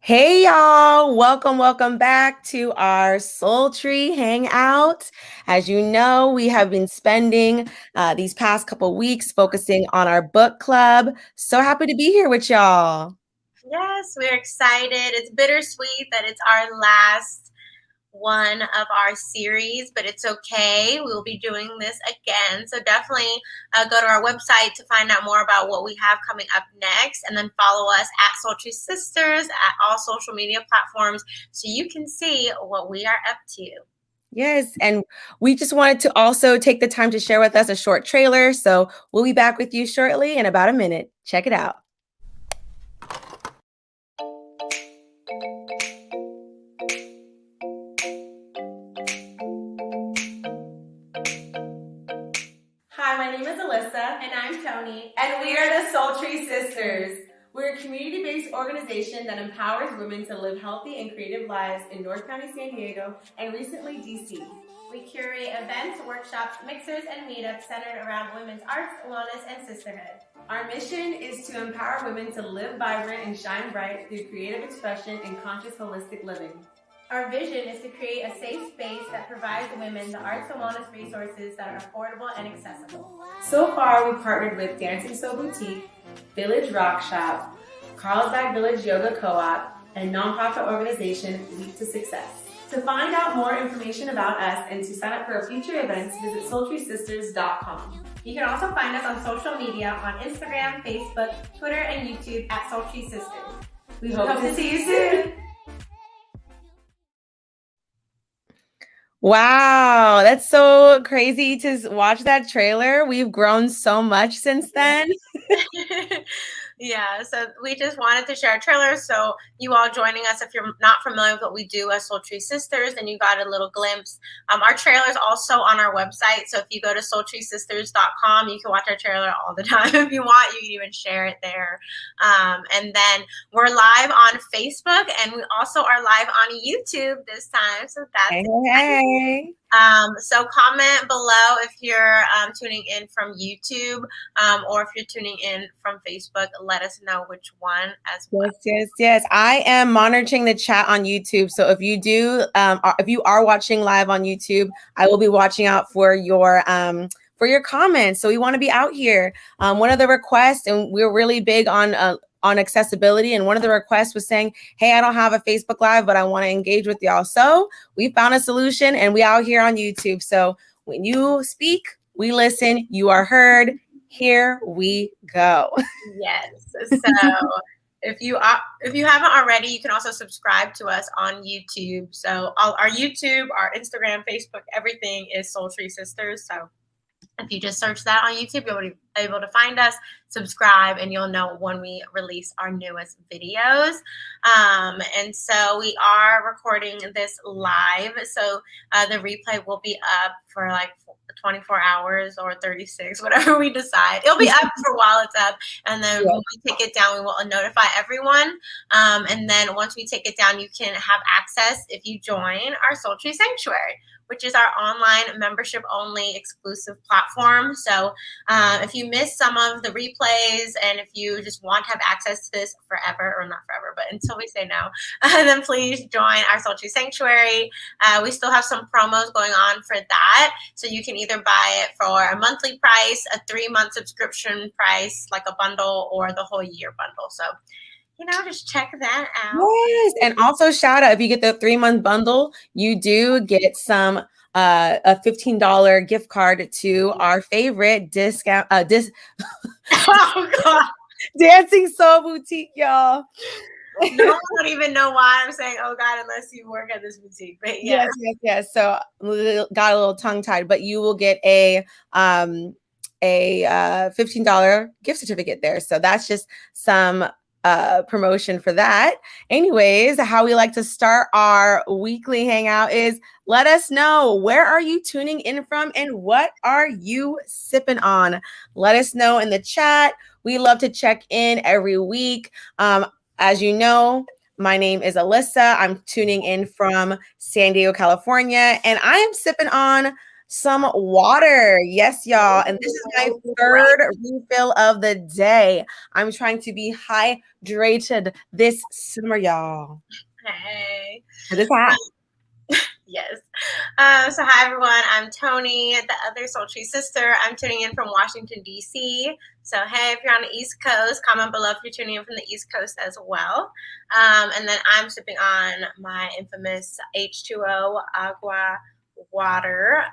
Hey y'all, welcome back to our Soultry Hangout. As you know, we have been spending these past couple weeks focusing on our book club. So happy to be here with y'all. Yes, we're excited. It's bittersweet that it's our last one of our series, but it's okay. We'll be doing this again. So definitely go to our website to find out more about what we have coming up next, and then follow us at Soultry Sisters at all social media platforms so you can see what we are up to. Yes, and we just wanted to also take the time to share with us a short trailer. So we'll be back with you shortly in about a minute. Check it out. Hi, my name is Alyssa. And I'm Tony. And we are the Soultry Sisters. We're a community-based organization that empowers women to live healthy and creative lives in North County, San Diego, and recently DC. We curate events, workshops, mixers, and meetups centered around women's arts, wellness, and sisterhood. Our mission is to empower women to live vibrant and shine bright through creative expression and conscious holistic living. Our vision is to create a safe space that provides women the arts and wellness resources that are affordable and accessible. So far, we've partnered with Dancing Soul Boutique, Village Rock Shop, Carlsbad Village Yoga Co-op, and nonprofit organization Leap to Success. To find out more information about us and to sign up for our future events, visit SoultrySisters.com. You can also find us on social media on Instagram, Facebook, Twitter, and YouTube at Soultry Sisters. We hope to see you soon. Wow, that's so crazy to watch that trailer. We've grown so much since then. Yeah, so we just wanted to share a trailer. So you all joining us, if you're not familiar with what we do as Soultry Sisters, then you got a little glimpse. Our trailer is also on our website. So if you go to SoultrySisters.com, you can watch our trailer all the time. If you want, you can even share it there. And then we're live on Facebook, and we also are live on YouTube this time. So that's Hey. So comment below if you're tuning in from YouTube or if you're tuning in from Facebook. Let us know which one as well. Yes. I am monitoring the chat on YouTube. So if you do, if you are watching live on YouTube, I will be watching out for your comments. So we want to be out here. One of the requests, and we're really big on accessibility, and one of the requests was saying, hey, I don't have a Facebook Live, but I want to engage with y'all. So we found a solution, and we out here on YouTube. So when you speak, we listen, you are heard. Here we go. Yes. So if you haven't already, you can also subscribe to us on YouTube. So our YouTube, our Instagram, Facebook, everything is Soultry Sisters. So if you just search that on YouTube, you'll be able to find us, subscribe, and you'll know when we release our newest videos. And so we are recording this live. So the replay will be up for like 24 hours or 36, whatever we decide. It'll be up for a while it's up. And then when we take it down, we will notify everyone. And then once we take it down, you can have access if you join our Soultry Sanctuary, which is our online membership only exclusive platform. So if you missed some of the replays, and if you just want to have access to this forever, or not forever, but until we say no, then please join our Soultry Sanctuary. We still have some promos going on for that. So you can either buy it for a monthly price, a 3-month subscription price, like a bundle, or the whole year bundle. So just check that out. Yes, and also shout out, if you get the 3-month bundle, you do get some a $15 gift card to our favorite discount Oh God, Dancing Soul Boutique, y'all. No one would even know why I'm saying "oh God" unless you work at this boutique. But yeah. Yes. So got a little tongue tied, but you will get a $15 gift certificate there. So that's just some promotion for that. Anyways, how we like to start our weekly hangout is, let us know, where are you tuning in from and what are you sipping on? Let us know in the chat. We love to check in every week. As you know, my name is Alyssa. I'm tuning in from San Diego, California, and I am sipping on some water. Yes, y'all. And this is my third refill of the day. I'm trying to be hydrated this summer, y'all. Hey. It is hot. Yes. So hi everyone, I'm Tony, the other Soultry sister. I'm tuning in from Washington, D.C. So hey, if you're on the East Coast, comment below if you're tuning in from the East Coast as well. And then I'm sipping on my infamous H2O agua water.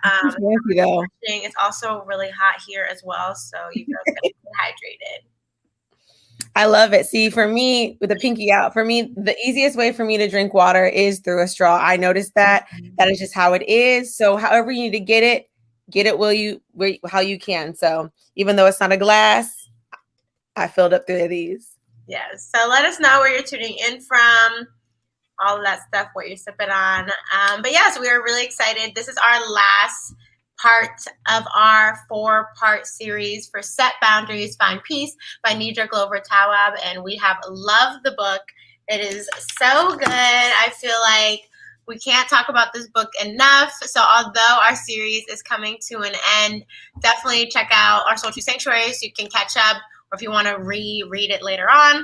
It's also really hot here as well, so you girls get hydrated. I love it. See, for me, with the pinky out, for me, the easiest way for me to drink water is through a straw. I noticed that. That is just how it is. So however you need to get it how you can. So even though it's not a glass, I filled up 3 of these. Yes. So let us know where you're tuning in from, all of that stuff, what you're sipping on. But yeah, so we are really excited. This is our last part of our 4-part series for Set Boundaries, Find Peace by Nedra Tawaab. And we have loved the book. It is so good. I feel like we can't talk about this book enough. So although our series is coming to an end, definitely check out our Soultry Sanctuary so you can catch up, or if you want to reread it later on.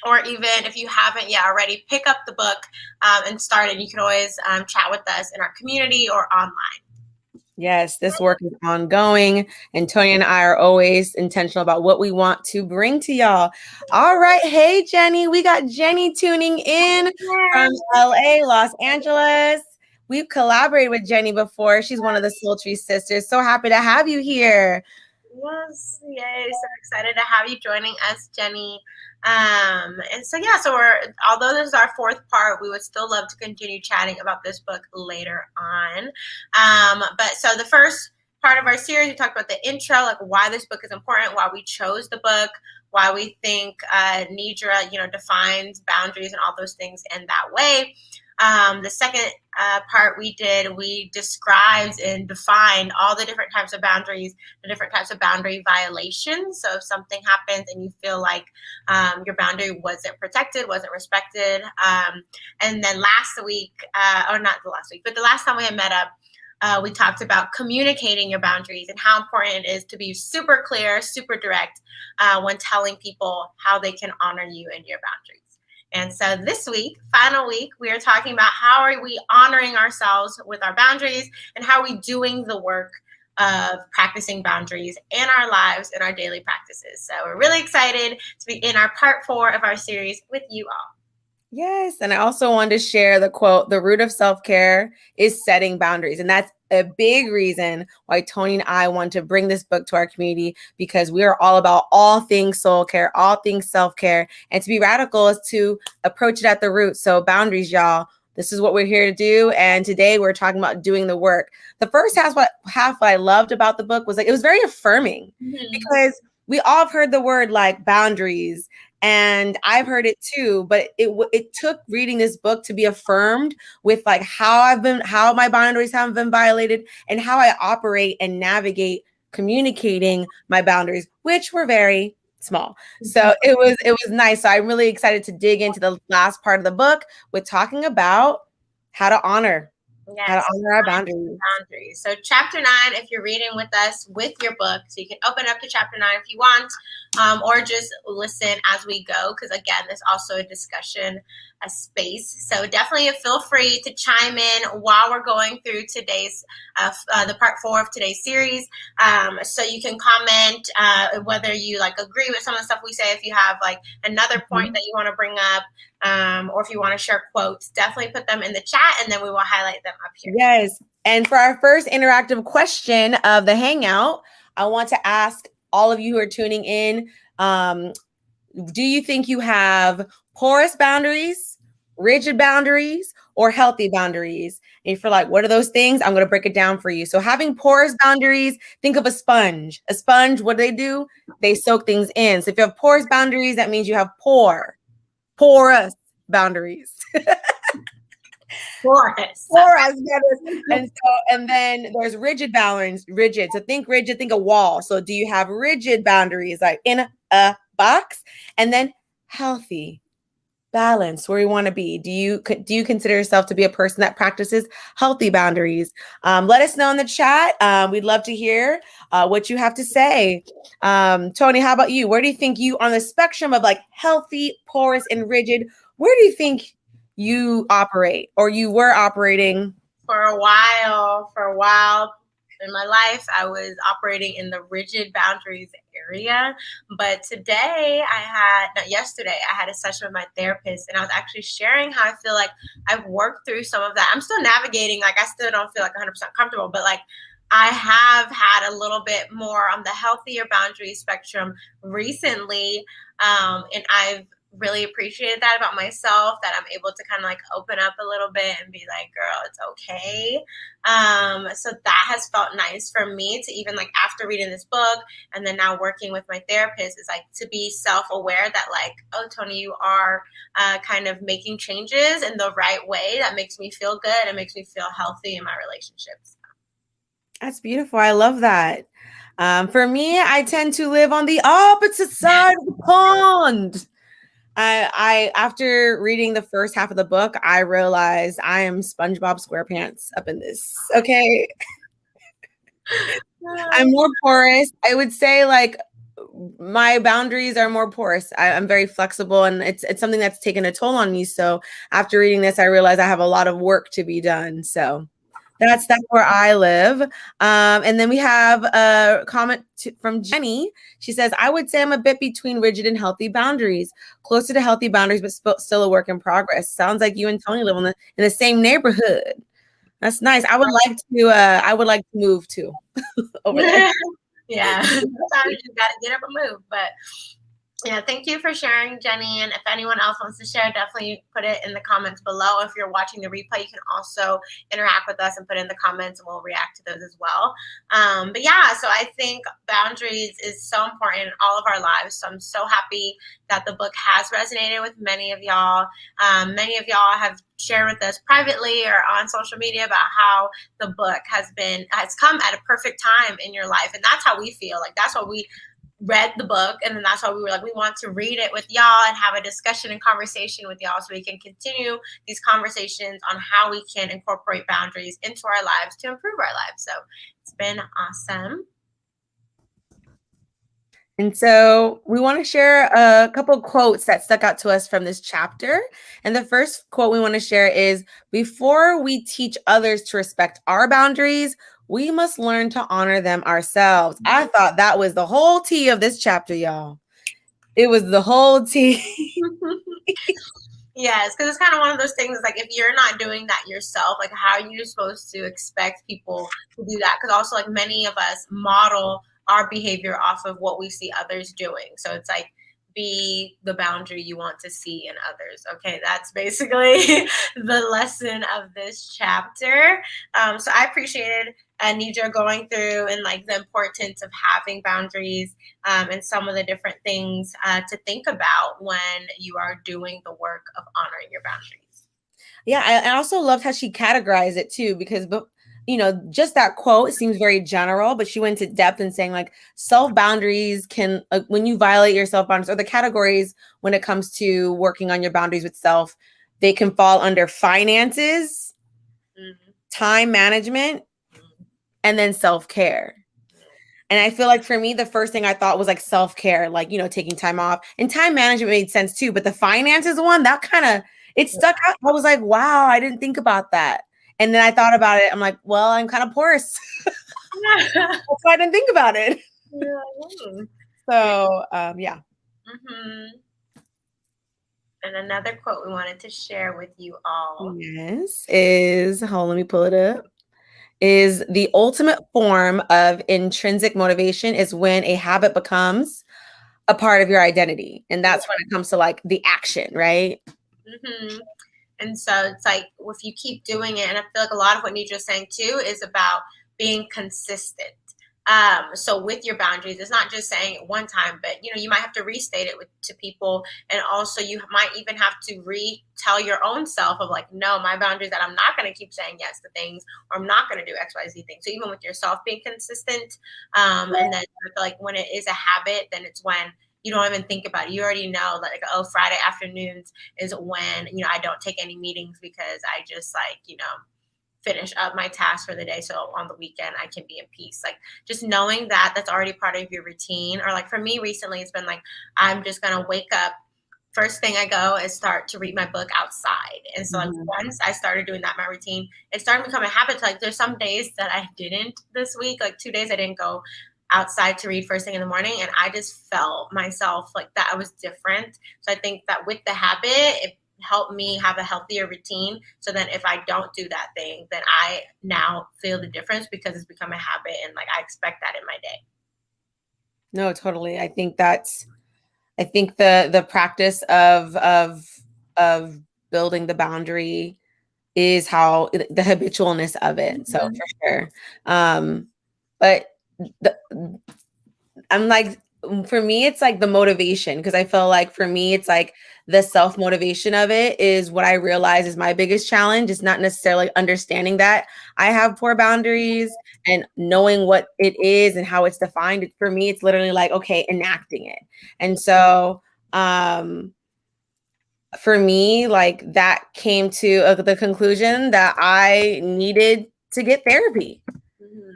Or even if you haven't yet already, pick up the book and start it. You can always chat with us in our community or online. Yes, this work is ongoing, and Tony and I are always intentional about what we want to bring to y'all. All right. Hey, Jenny. We got Jenny tuning in from LA, Los Angeles. We've collaborated with Jenny before. She's one of the Soultry sisters. So happy to have you here. Yes, yay. So excited to have you joining us, Jenny. And so, yeah, so although this is our 4th part, we would still love to continue chatting about this book later on. But so the first part of our series, we talked about the intro, like why this book is important, why we chose the book, why we think Nedra, defines boundaries and all those things in that way. The second part we described and defined all the different types of boundaries, the different types of boundary violations. So if something happens and you feel like your boundary wasn't protected, wasn't respected. And then last week, or not the last week, but the last time we had met up, we talked about communicating your boundaries and how important it is to be super clear, super direct when telling people how they can honor you and your boundaries. And so this week, final week, we are talking about how are we honoring ourselves with our boundaries and how are we doing the work of practicing boundaries in our lives and our daily practices. So we're really excited to be in our part 4 of our series with you all. Yes. And I also wanted to share the quote, the root of self-care is setting boundaries. And that's a big reason why Tony and I want to bring this book to our community, because we are all about all things soul care, all things self-care. And to be radical is to approach it at the root. So boundaries, y'all, this is what we're here to do. And today we're talking about doing the work. The first half what I loved about the book was like, it was very affirming because we all have heard the word like boundaries. And I've heard it too, but it took reading this book to be affirmed with like how my boundaries haven't been violated and how I operate and navigate communicating my boundaries, which were very small. So it was nice. So I'm really excited to dig into the last part of the book with talking about how to honor. Yes. How to honor our boundaries. So chapter 9, if you're reading with us with your book, so you can open up to chapter 9 if you want, or just listen as we go, because again, there's also a discussion space. So definitely feel free to chime in while we're going through today's, the part 4 of today's series. So you can comment whether you like agree with some of the stuff we say, if you have like another point that you want to bring up, or if you want to share quotes, definitely put them in the chat and then we will highlight them up here. Yes. And for our first interactive question of the Hangout, I want to ask all of you who are tuning in, do you think you have porous boundaries, rigid boundaries, or healthy boundaries? And if you're like, what are those things? I'm going to break it down for you. So having porous boundaries, think of a sponge. A sponge, what do? They soak things in. So if you have porous boundaries, that means you have porous boundaries. Porous. And then there's rigid boundaries. So think rigid, think a wall. So do you have rigid boundaries like in a box? And then healthy balance, where we want to be. Do you consider yourself to be a person that practices healthy boundaries? Let us know in the chat. We'd love to hear what you have to say. Tony, how about you? Where do you think you on the spectrum of like healthy, porous, and rigid? Where do you think you operate, or you were operating? For a while in my life, I was operating in the rigid boundaries area. But yesterday, I had a session with my therapist, and I was actually sharing how I feel like I've worked through some of that. I'm still navigating, like, I still don't feel like 100% comfortable, but like, I have had a little bit more on the healthier boundary spectrum recently. And I've really appreciated that about myself, that I'm able to kind of like open up a little bit and be like, girl, it's okay. So that has felt nice for me to, even like after reading this book and then now working with my therapist, is like to be self-aware that like, oh, Tony, you are kind of making changes in the right way that makes me feel good and makes me feel healthy in my relationships. That's beautiful. I love that. For me, I tend to live on the opposite side of the pond. I after reading the first half of the book, I realized I am SpongeBob SquarePants up in this. Okay. I'm more porous. I would say like my boundaries are more porous. I'm very flexible, and it's something that's taken a toll on me. So after reading this, I realized I have a lot of work to be done. So that's where I live. And then we have a comment from Jenny. She says, I would say I'm a bit between rigid and healthy boundaries, closer to healthy boundaries, but still a work in progress. Sounds like you and Tony live in the same neighborhood. That's nice. I would like to move too over there. Yeah, sometimes you just gotta get up and move. But yeah, thank you for sharing, Jenny. And if anyone else wants to share, definitely put it in the comments below. If you're watching the replay, you can also interact with us and put in the comments, and we'll react to those as well. But yeah, so I think boundaries is so important in all of our lives. So I'm so happy that the book has resonated with many of y'all. Many of y'all have shared with us privately or on social media about how the book has come at a perfect time in your life. And that's how we feel. Like, that's what we read the book, and then that's why we were like, we want to read it with y'all and have a discussion and conversation with y'all, so we can continue these conversations on how we can incorporate boundaries into our lives to improve our lives. So it's been awesome. And so we want to share a couple of quotes that stuck out to us from this chapter. And the first quote we want to share is, before we teach others to respect our boundaries, we must learn to honor them ourselves. I thought that was the whole tea of this chapter, y'all. It was the whole tea. Yes, because it's kind of one of those things, like, if you're not doing that yourself, like, how are you supposed to expect people to do that? Because also, like, many of us model our behavior off of what we see others doing. So it's like, be the boundary you want to see in others. Okay, that's basically the lesson of this chapter. So I appreciated Nedra going through and like the importance of having boundaries, and some of the different things to think about when you are doing the work of honoring your boundaries. Yeah, I also loved how she categorized it too, because just that quote seems very general, but she went into depth in saying like self boundaries can, when you violate your self boundaries, or the categories when it comes to working on your boundaries with self, they can fall under finances, time management, and then self-care. And I feel like for me, the first thing I thought was like self-care, like, taking time off, and time management made sense too. But the finances one, that kind of, it stuck out. I was like, wow, I didn't think about that. And then I thought about it. I'm like, well, I'm kind of porous. That's why I didn't think about it. So, yeah. And another quote we wanted to share with you all. Yes, let me pull it up. Is the ultimate form of intrinsic motivation is when a habit becomes a part of your identity. And that's when it comes to like the action, right? And so it's like, if you keep doing it, and I feel like a lot of what Nedra's saying too is about being consistent. So with your boundaries, it's not just saying it one time, but you might have to restate it to people, and also you might even have to retell your own self of like, no, my boundaries, that I'm not going to keep saying yes to things, or I'm not going to do XYZ things. So even with yourself, being consistent, and then I feel like when it is a habit, then it's when you don't even think about it. You already know that, like, oh, Friday afternoons is when, I don't take any meetings because I just, like, finish up my tasks for the day. So on the weekend, I can be in peace. Like, just knowing that that's already part of your routine. Or, like, for me recently, it's been like, I'm just going to wake up. First thing I go is start to read my book outside. And so, like, once I started doing that, my routine, it started to become a habit. Like, there's some days that I didn't this week, like 2 days I didn't go outside to read first thing in the morning. And I just felt myself like that I was different. So I think that with the habit, it helped me have a healthier routine. So then if I don't do that thing, then I now feel the difference because it's become a habit, and, like, I expect that in my day. No, totally. I think the practice of building the boundary is how the habitualness of it. So for sure. But I'm like, for me, it's like the motivation, because I feel like for me, it's like the self motivation of it is what I realize is my biggest challenge. It's not necessarily understanding that I have poor boundaries and knowing what it is and how it's defined. For me, it's literally like, okay, enacting it. And so, for me, like, that came to the conclusion that I needed to get therapy.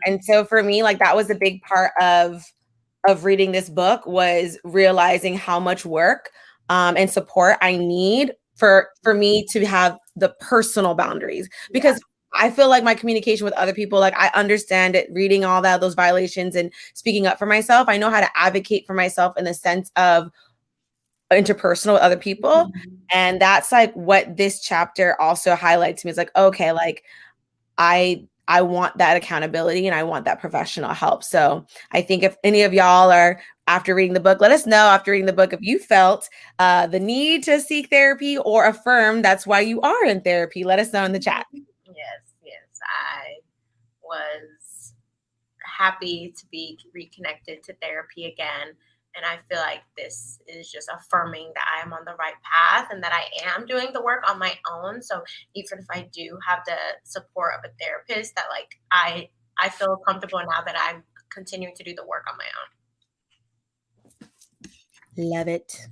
And so for me, like, that was a big part of reading this book, was realizing how much work and support I need for me to have the personal boundaries, because I feel like my communication with other people, like, I understand it, reading all that, those violations and speaking up for myself. I know how to advocate for myself in the sense of interpersonal with other people. And that's like what this chapter also highlights to me. It's like, okay, like, I want that accountability and I want that professional help. So I think if any of y'all are, after reading the book, let us know after reading the book if you felt the need to seek therapy or affirm that's why you are in therapy. Let us know in the chat. Yes. I was happy to be reconnected to therapy again. And I feel like this is just affirming that I am on the right path and that I am doing the work on my own. So even if I do have the support of a therapist, that, like, I feel comfortable now that I'm continuing to do the work on my own. Love it.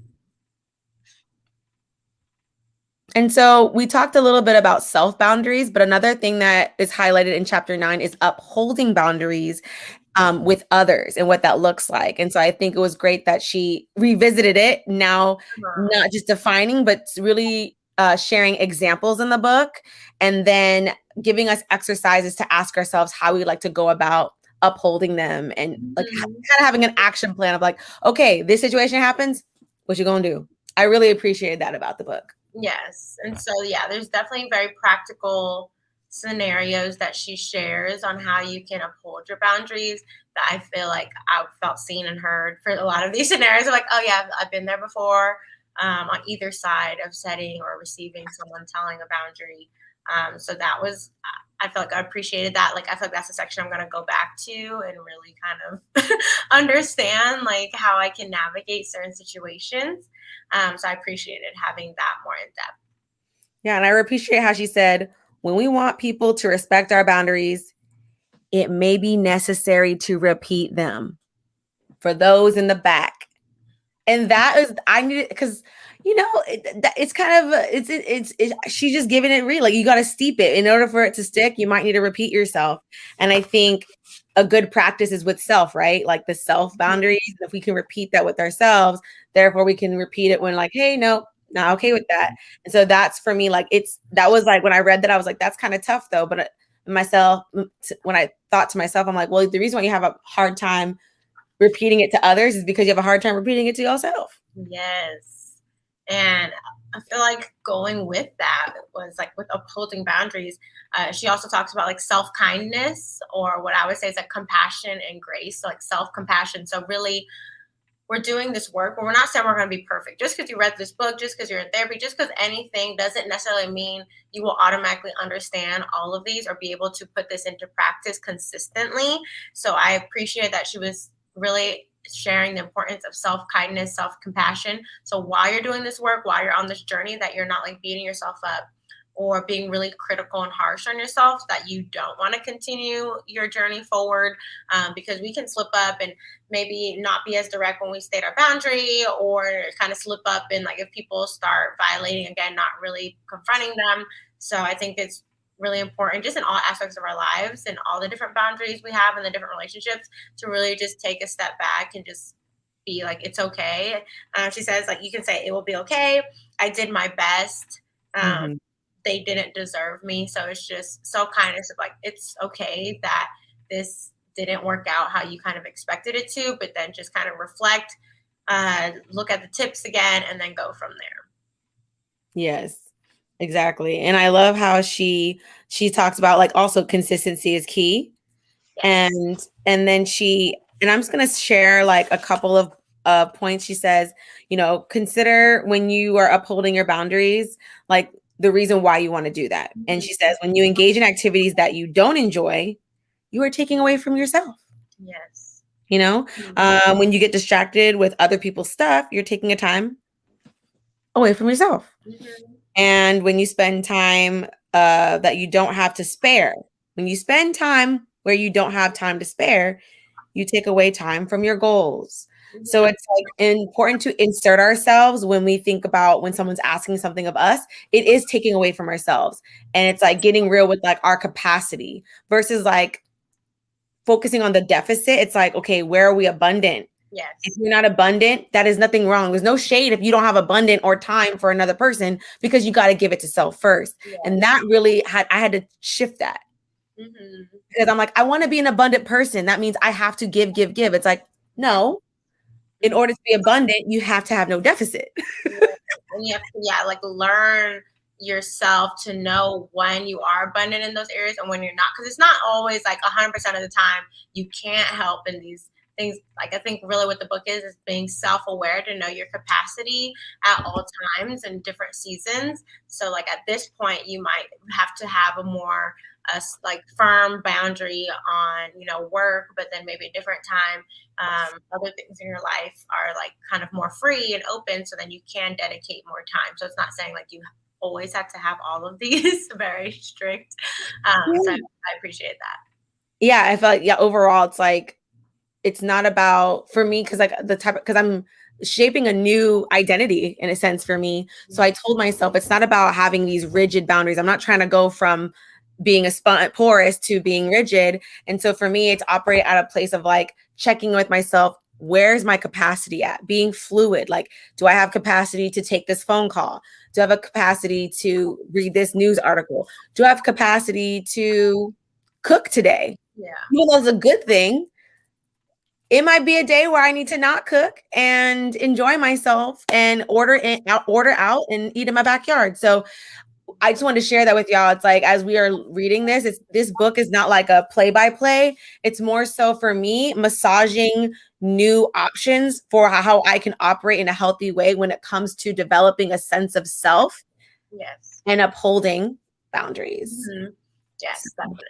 And so we talked a little bit about self boundaries, but another thing that is highlighted in chapter 9 is upholding boundaries with others and what that looks like. And so I think it was great that she revisited it now, not just defining, but really sharing examples in the book, and then giving us exercises to ask ourselves how we like to go about upholding them, and like kind of having an action plan of like, okay, this situation happens, what you gonna do? I really appreciated that about the book. Yes. And so, there's definitely very practical scenarios that she shares on how you can uphold your boundaries, that I feel like I felt seen and heard for a lot of these scenarios. I'm like, oh yeah, I've been there before, on either side of setting or receiving someone telling a boundary. So that was, I feel like I appreciated that. Like, I feel like that's a section I'm going to go back to and really kind of understand, like, how I can navigate certain situations. So I appreciated having that more in depth. Yeah, and I appreciate how she said, when we want people to respect our boundaries, it may be necessary to repeat them for those in the back. And that is, I need it because, it's kind of, it's she's just giving it real. Like, you got to steep it in order for it to stick. You might need to repeat yourself. And I think a good practice is with self, right? Like the self boundaries. If we can repeat that with ourselves, therefore we can repeat it when, like, hey, no, not okay with that. And so that's, for me, like, that was like, when I read that, I was like, that's kind of tough though. But myself, when I thought to myself, I'm like, well, the reason why you have a hard time repeating it to others is because you have a hard time repeating it to yourself. Yes. And I feel like going with that was like with upholding boundaries. She also talks about like self-kindness, or what I would say is like compassion and grace. So like self-compassion. So really, we're doing this work, but we're not saying we're going to be perfect. Just because you read this book, just because you're in therapy, just because anything doesn't necessarily mean you will automatically understand all of these or be able to put this into practice consistently. So I appreciate that she was really sharing the importance of self-kindness, self-compassion. So while you're doing this work, while you're on this journey, that you're not like beating yourself up or being really critical and harsh on yourself that you don't want to continue your journey forward, because we can slip up and maybe not be as direct when we state our boundary, or kind of slip up and like if people start violating again, not really confronting them. So I think it's really important just in all aspects of our lives and all the different boundaries we have and the different relationships to really just take a step back and just be like, it's okay. She says, like, you can say it will be okay. I did my best. Mm-hmm. They didn't deserve me. So it's just self-kindness of like, it's okay that this didn't work out how you kind of expected it to, but then just kind of reflect, look at the tips again, and then go from there. Yes, exactly. And I love how she talks about like also consistency is key. Yes. And then and I'm just going to share like a couple of points. She says, consider when you are upholding your boundaries, like the reason why you want to do that. And she says, when you engage in activities that you don't enjoy, you are taking away from yourself. Yes. When you get distracted with other people's stuff, you're taking a time away from yourself. Mm-hmm. And when you spend time that you don't have to spare, when you spend time where you don't have time to spare, you take away time from your goals. Mm-hmm. So it's like important to insert ourselves when we think about when someone's asking something of us, it is taking away from ourselves. And it's like getting real with like our capacity versus like focusing on the deficit. It's like, okay, where are we abundant? Yes. If you're not abundant, that is nothing wrong. There's no shade if you don't have abundant or time for another person, because you got to give it to self first. Yes. And that really I had to shift that. Mm-hmm. Because I'm like, I want to be an abundant person. That means I have to give. It's like, no, in order to be abundant, you have to have no deficit. And you have to, like learn yourself to know when you are abundant in those areas and when you're not. Because it's not always like 100% of the time you can't help in these things. Like I think really what the book is being self-aware to know your capacity at all times and different seasons. So like at this point, you might have to have a more like firm boundary on work, but then maybe a different time other things in your life are like kind of more free and open, so then you can dedicate more time. So it's not saying like you always have to have all of these very strict. So I appreciate that. Yeah, I felt like overall it's like it's not about, for me, because like because I'm shaping a new identity in a sense for me. So I told myself it's not about having these rigid boundaries. I'm not trying to go from being a porous to being rigid. And so for me, it's operate at a place of like checking with myself. Where's my capacity at? Being fluid. Like, do I have capacity to take this phone call? Do I have a capacity to read this news article? Do I have capacity to cook today? Yeah. Even though it's a good thing, it might be a day where I need to not cook and enjoy myself and order out and eat in my backyard. So I just wanted to share that with y'all. It's like, as we are reading this book is not like a play-by-play. It's more so for me, massaging new options for how I can operate in a healthy way when it comes to developing a sense of self. Yes. And upholding boundaries. Mm-hmm. Yes, definitely.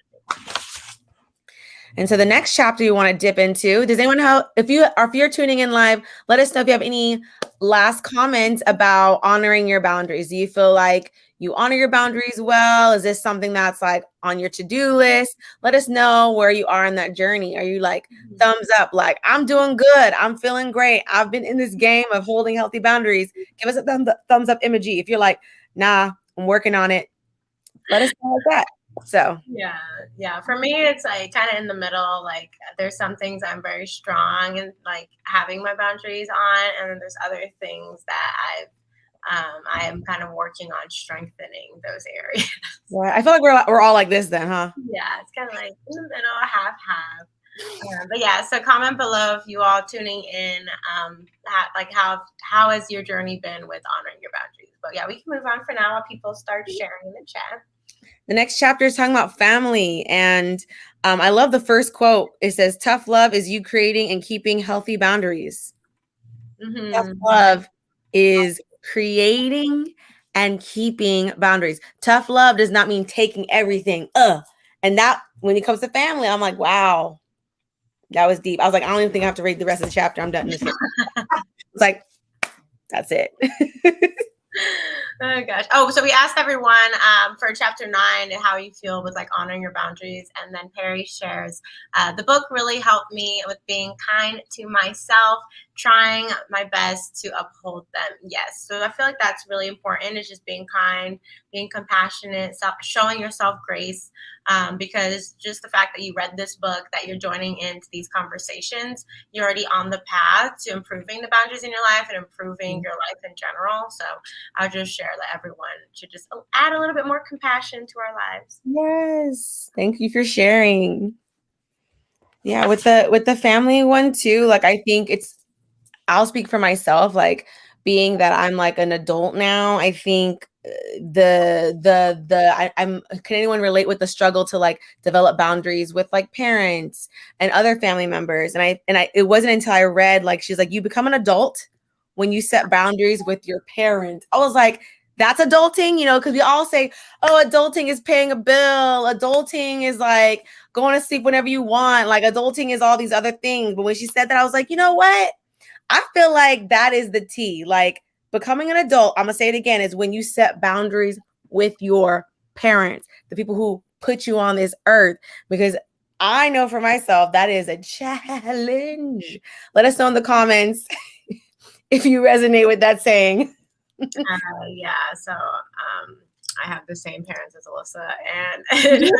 And so the next chapter you want to dip into, does anyone have, if you're tuning in live, let us know if you have any last comments about honoring your boundaries. Do you feel like you honor your boundaries well? Is this something that's like on your to-do list? Let us know where you are in that journey. Are you like thumbs up, like I'm doing good, I'm feeling great, I've been in this game of holding healthy boundaries? Give us a thumbs up emoji. If you're like, nah, I'm working on it, let us know like that. So yeah, for me it's like kind of in the middle. Like there's some things I'm very strong and like having my boundaries on, and then there's other things that I am kind of working on strengthening those areas. Yeah, I feel like we're all like this then, huh? Yeah, it's kind of like in the middle, half. But yeah, so comment below if you all tuning in, how has your journey been with honoring your boundaries? But yeah, we can move on for now while people start sharing in the chat. The next chapter is talking about family. And I love the first quote. It says, tough love is you creating and keeping healthy boundaries. Mm-hmm. Tough love is creating and keeping boundaries. Tough love does not mean taking everything. And that, when it comes to family, I'm like, wow, that was deep. I was like, I don't even think I have to read the rest of the chapter. I'm done. It's like, that's it. Oh gosh. Oh, so we asked everyone for chapter 9 how you feel with like honoring your boundaries, and then Perry shares the book really helped me with being kind to myself, trying my best to uphold them. Yes, so I feel like that's really important. Is just being kind, being compassionate, showing yourself grace, because just the fact that you read this book, that you're joining into these conversations, you're already on the path to improving the boundaries in your life and improving your life in general. So I'll just share that everyone should just add a little bit more compassion to our lives. Yes. Thank you for sharing. Yeah, with the family one too, like I think I'll speak for myself, like being that I'm like an adult now, I think I'm can anyone relate with the struggle to like develop boundaries with like parents and other family members? And I it wasn't until I read like she's like, you become an adult when you set boundaries with your parents. I was like, that's adulting, because we all say, oh, adulting is paying a bill, adulting is like going to sleep whenever you want, like adulting is all these other things. But when she said that, I was like, you know what? I feel like that is the T. Like becoming an adult, I'm going to say it again, is when you set boundaries with your parents, the people who put you on this earth, because I know for myself that is a challenge. Let us know in the comments if you resonate with that saying. Yeah, so I have the same parents as Alyssa, and it is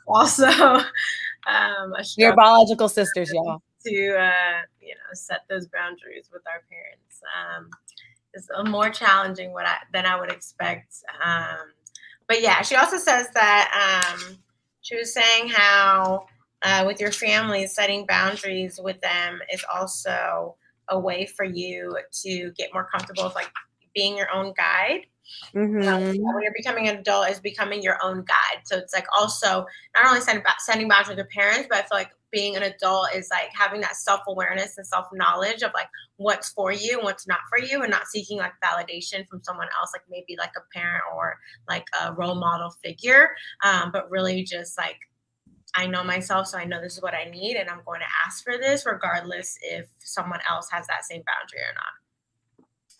also a Your struggle biological sisters, y'all. to set those boundaries with our parents. It's more challenging than I would expect. But yeah, she also says that she was saying how with your family, setting boundaries with them is also a way for you to get more comfortable with like being your own guide. When you're becoming an adult, is becoming your own guide. So it's like also not only setting boundaries with parents, but I feel like being an adult is like having that self-awareness and self-knowledge of like what's for you and what's not for you, and not seeking like validation from someone else, like maybe like a parent or like a role model figure, but really just like, I know myself, so I know this is what I need, and I'm going to ask for this regardless if someone else has that same boundary or not.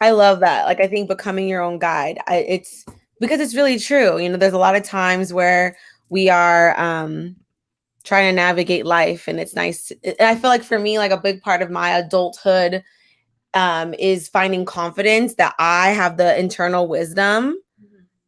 I love that. Like, I think becoming your own guide, it's because it's really true. There's a lot of times where we are trying to navigate life, and it's nice. And I feel like for me, like a big part of my adulthood is finding confidence that I have the internal wisdom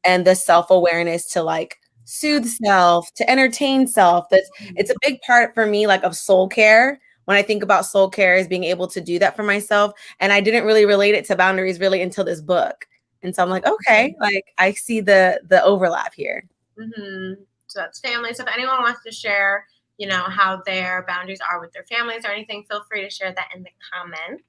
and the self-awareness to like soothe self, to entertain self. It's a big part for me, like of soul care. When I think about soul care, is being able to do that for myself. And I didn't really relate it to boundaries really until this book. And so I'm like, okay, like I see the overlap here. So that's family. So if anyone wants to share, how their boundaries are with their families or anything, feel free to share that in the comments.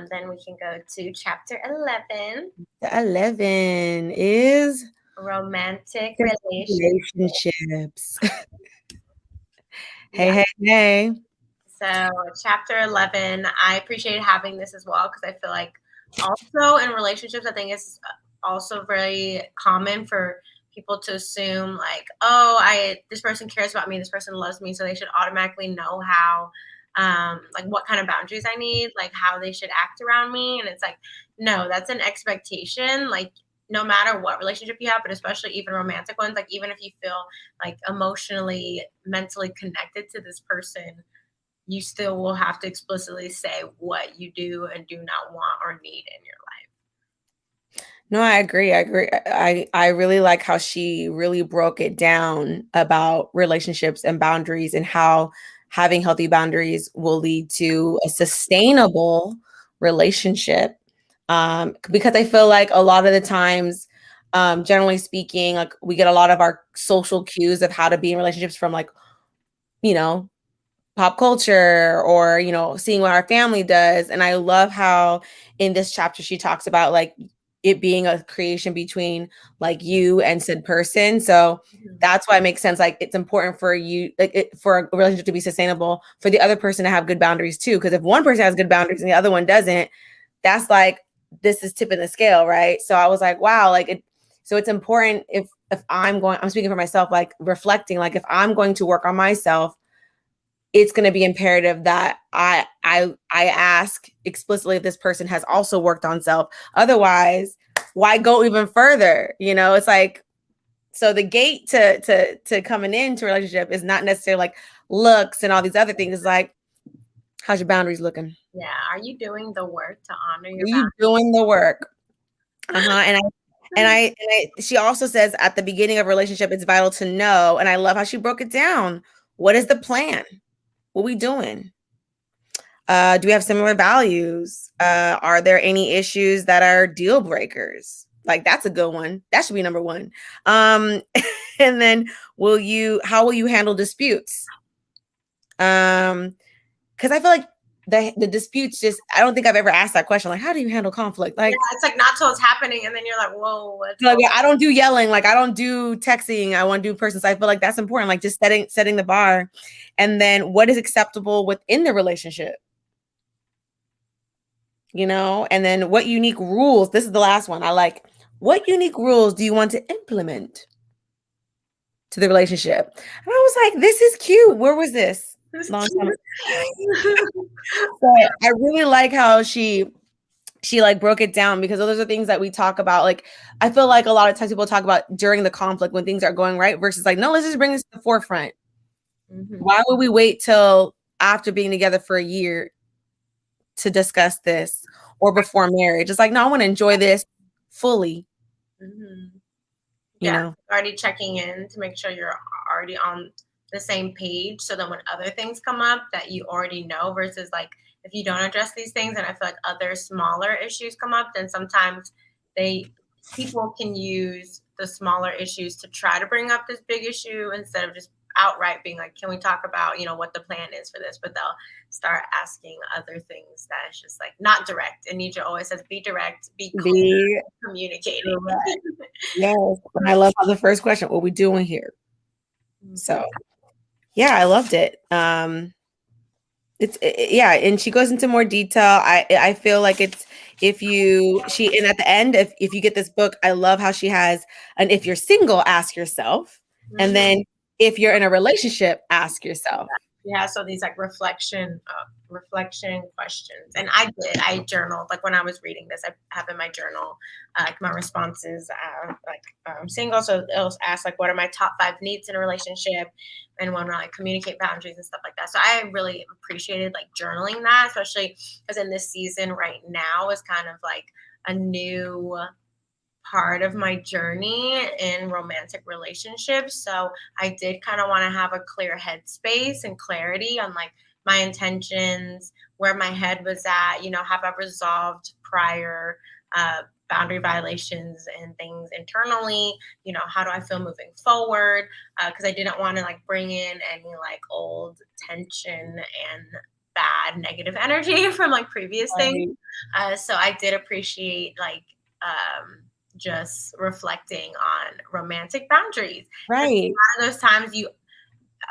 Then we can go to chapter 11. 11 is romantic relationships. Hey. So chapter 11, I appreciated having this as well, because I feel like also in relationships, I think it's also very common for people to assume like, oh, this person cares about me, this person loves me, so they should automatically know how like what kind of boundaries I need, like how they should act around me. And it's like, no, that's an expectation. Like no matter what relationship you have, but especially even romantic ones, like even if you feel like emotionally, mentally connected to this person, you still will have to explicitly say what you do and do not want or need in your life. No, I agree. I really like how she really broke it down about relationships and boundaries, and how having healthy boundaries will lead to a sustainable relationship. Because I feel like a lot of the times, generally speaking, like we get a lot of our social cues of how to be in relationships from like, pop culture, or seeing what our family does. And I love how in this chapter she talks about like it being a creation between like you and said person. So that's why it makes sense. Like it's important for you, for a relationship to be sustainable, for the other person to have good boundaries too. Because if one person has good boundaries and the other one doesn't, that's like, this is tipping the scale, right? So I was like, wow, like so it's important if I'm speaking for myself, like reflecting, like if I'm going to work on myself, it's going to be imperative that I ask explicitly if this person has also worked on self. Otherwise, why go even further? You know, it's like, so the gate to coming into a relationship is not necessarily like looks and all these other things. It's like, how's your boundaries looking? Yeah. Are you doing the work to honor Are your you doing the work? And she also says at the beginning of a relationship, it's vital to know. And I love how she broke it down. What is the plan? What we doing? Do we have similar values? Are there any issues that are deal breakers? Like that's a good one. That should be number one. And then how will you handle disputes? Because I feel like the disputes I don't think I've ever asked that question. Like, how do you handle conflict? Like, yeah, it's like not till it's happening, and then you're like, whoa, what's like I don't do yelling, like I don't do texting, I want to do person. So I feel like that's important, like just setting the bar. And then what is acceptable within the relationship? You know, and then what unique rules, this is the last one I like, what unique rules do you want to implement to the relationship? And I was like, this is cute. Where was this? Long time ago. So I really like how she like broke it down, because those are things that we talk about. Like, I feel like a lot of times people talk about during the conflict when things are going right versus like, no, let's just bring this to the forefront. Why would we wait till after being together for a year to discuss this, or before marriage? It's like, no, I want to enjoy this fully. You know, already checking in to make sure you're already on the same page, so that when other things come up that you already know, versus like if you don't address these things and I feel like other smaller issues come up, then sometimes people can use the smaller issues to try to bring up this big issue instead of just outright being like, can we talk about, what the plan is for this? But they'll start asking other things that is just like not direct. And Nedra always says, be direct, be clear, communicating. Yes. And I love how the first question, what we doing here? So yeah, I loved it. Yeah, and she goes into more detail. I feel like it's, and at the end, if you get this book, I love how she has an if you're single, ask yourself, and then if you're in a relationship, ask yourself. Yeah, so these like reflection questions. And I journaled, like when I was reading this, I have in my journal like my responses, like I'm single, so it'll ask like, what are my top 5 needs in a relationship, and when I like communicate boundaries and stuff like that. So I really appreciated like journaling that, especially because in this season right now is kind of like a new part of my journey in romantic relationships. So I did kind of want to have a clear headspace and clarity on like my intentions, where my head was at, have I resolved prior boundary violations and things internally, how do I feel moving forward? Because I didn't want to like bring in any like old tension and bad negative energy from like previous things. So I did appreciate like just reflecting on romantic boundaries. Right. A lot of those times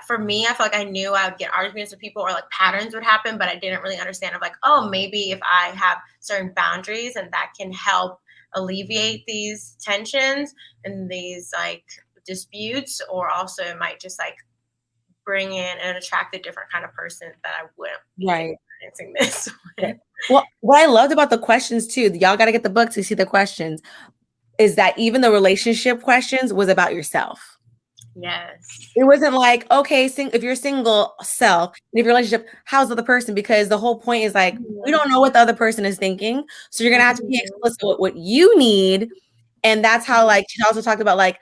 for me, I feel like I knew I would get arguments with people, or like patterns would happen, but I didn't really understand of like, oh, maybe if I have certain boundaries and that can help alleviate these tensions and these like disputes, or also it might just like bring in and attract a different kind of person that I wouldn't be experiencing this with. Well, what I loved about the questions too, y'all got to get the book to see the questions, is that even the relationship questions was about yourself. Yes. It wasn't like, okay, if you're single, self, and if you're relationship, how's the other person? Because the whole point is like, we don't know what the other person is thinking. So you're going to have to be explicit with what you need. And that's how, like, she also talked about like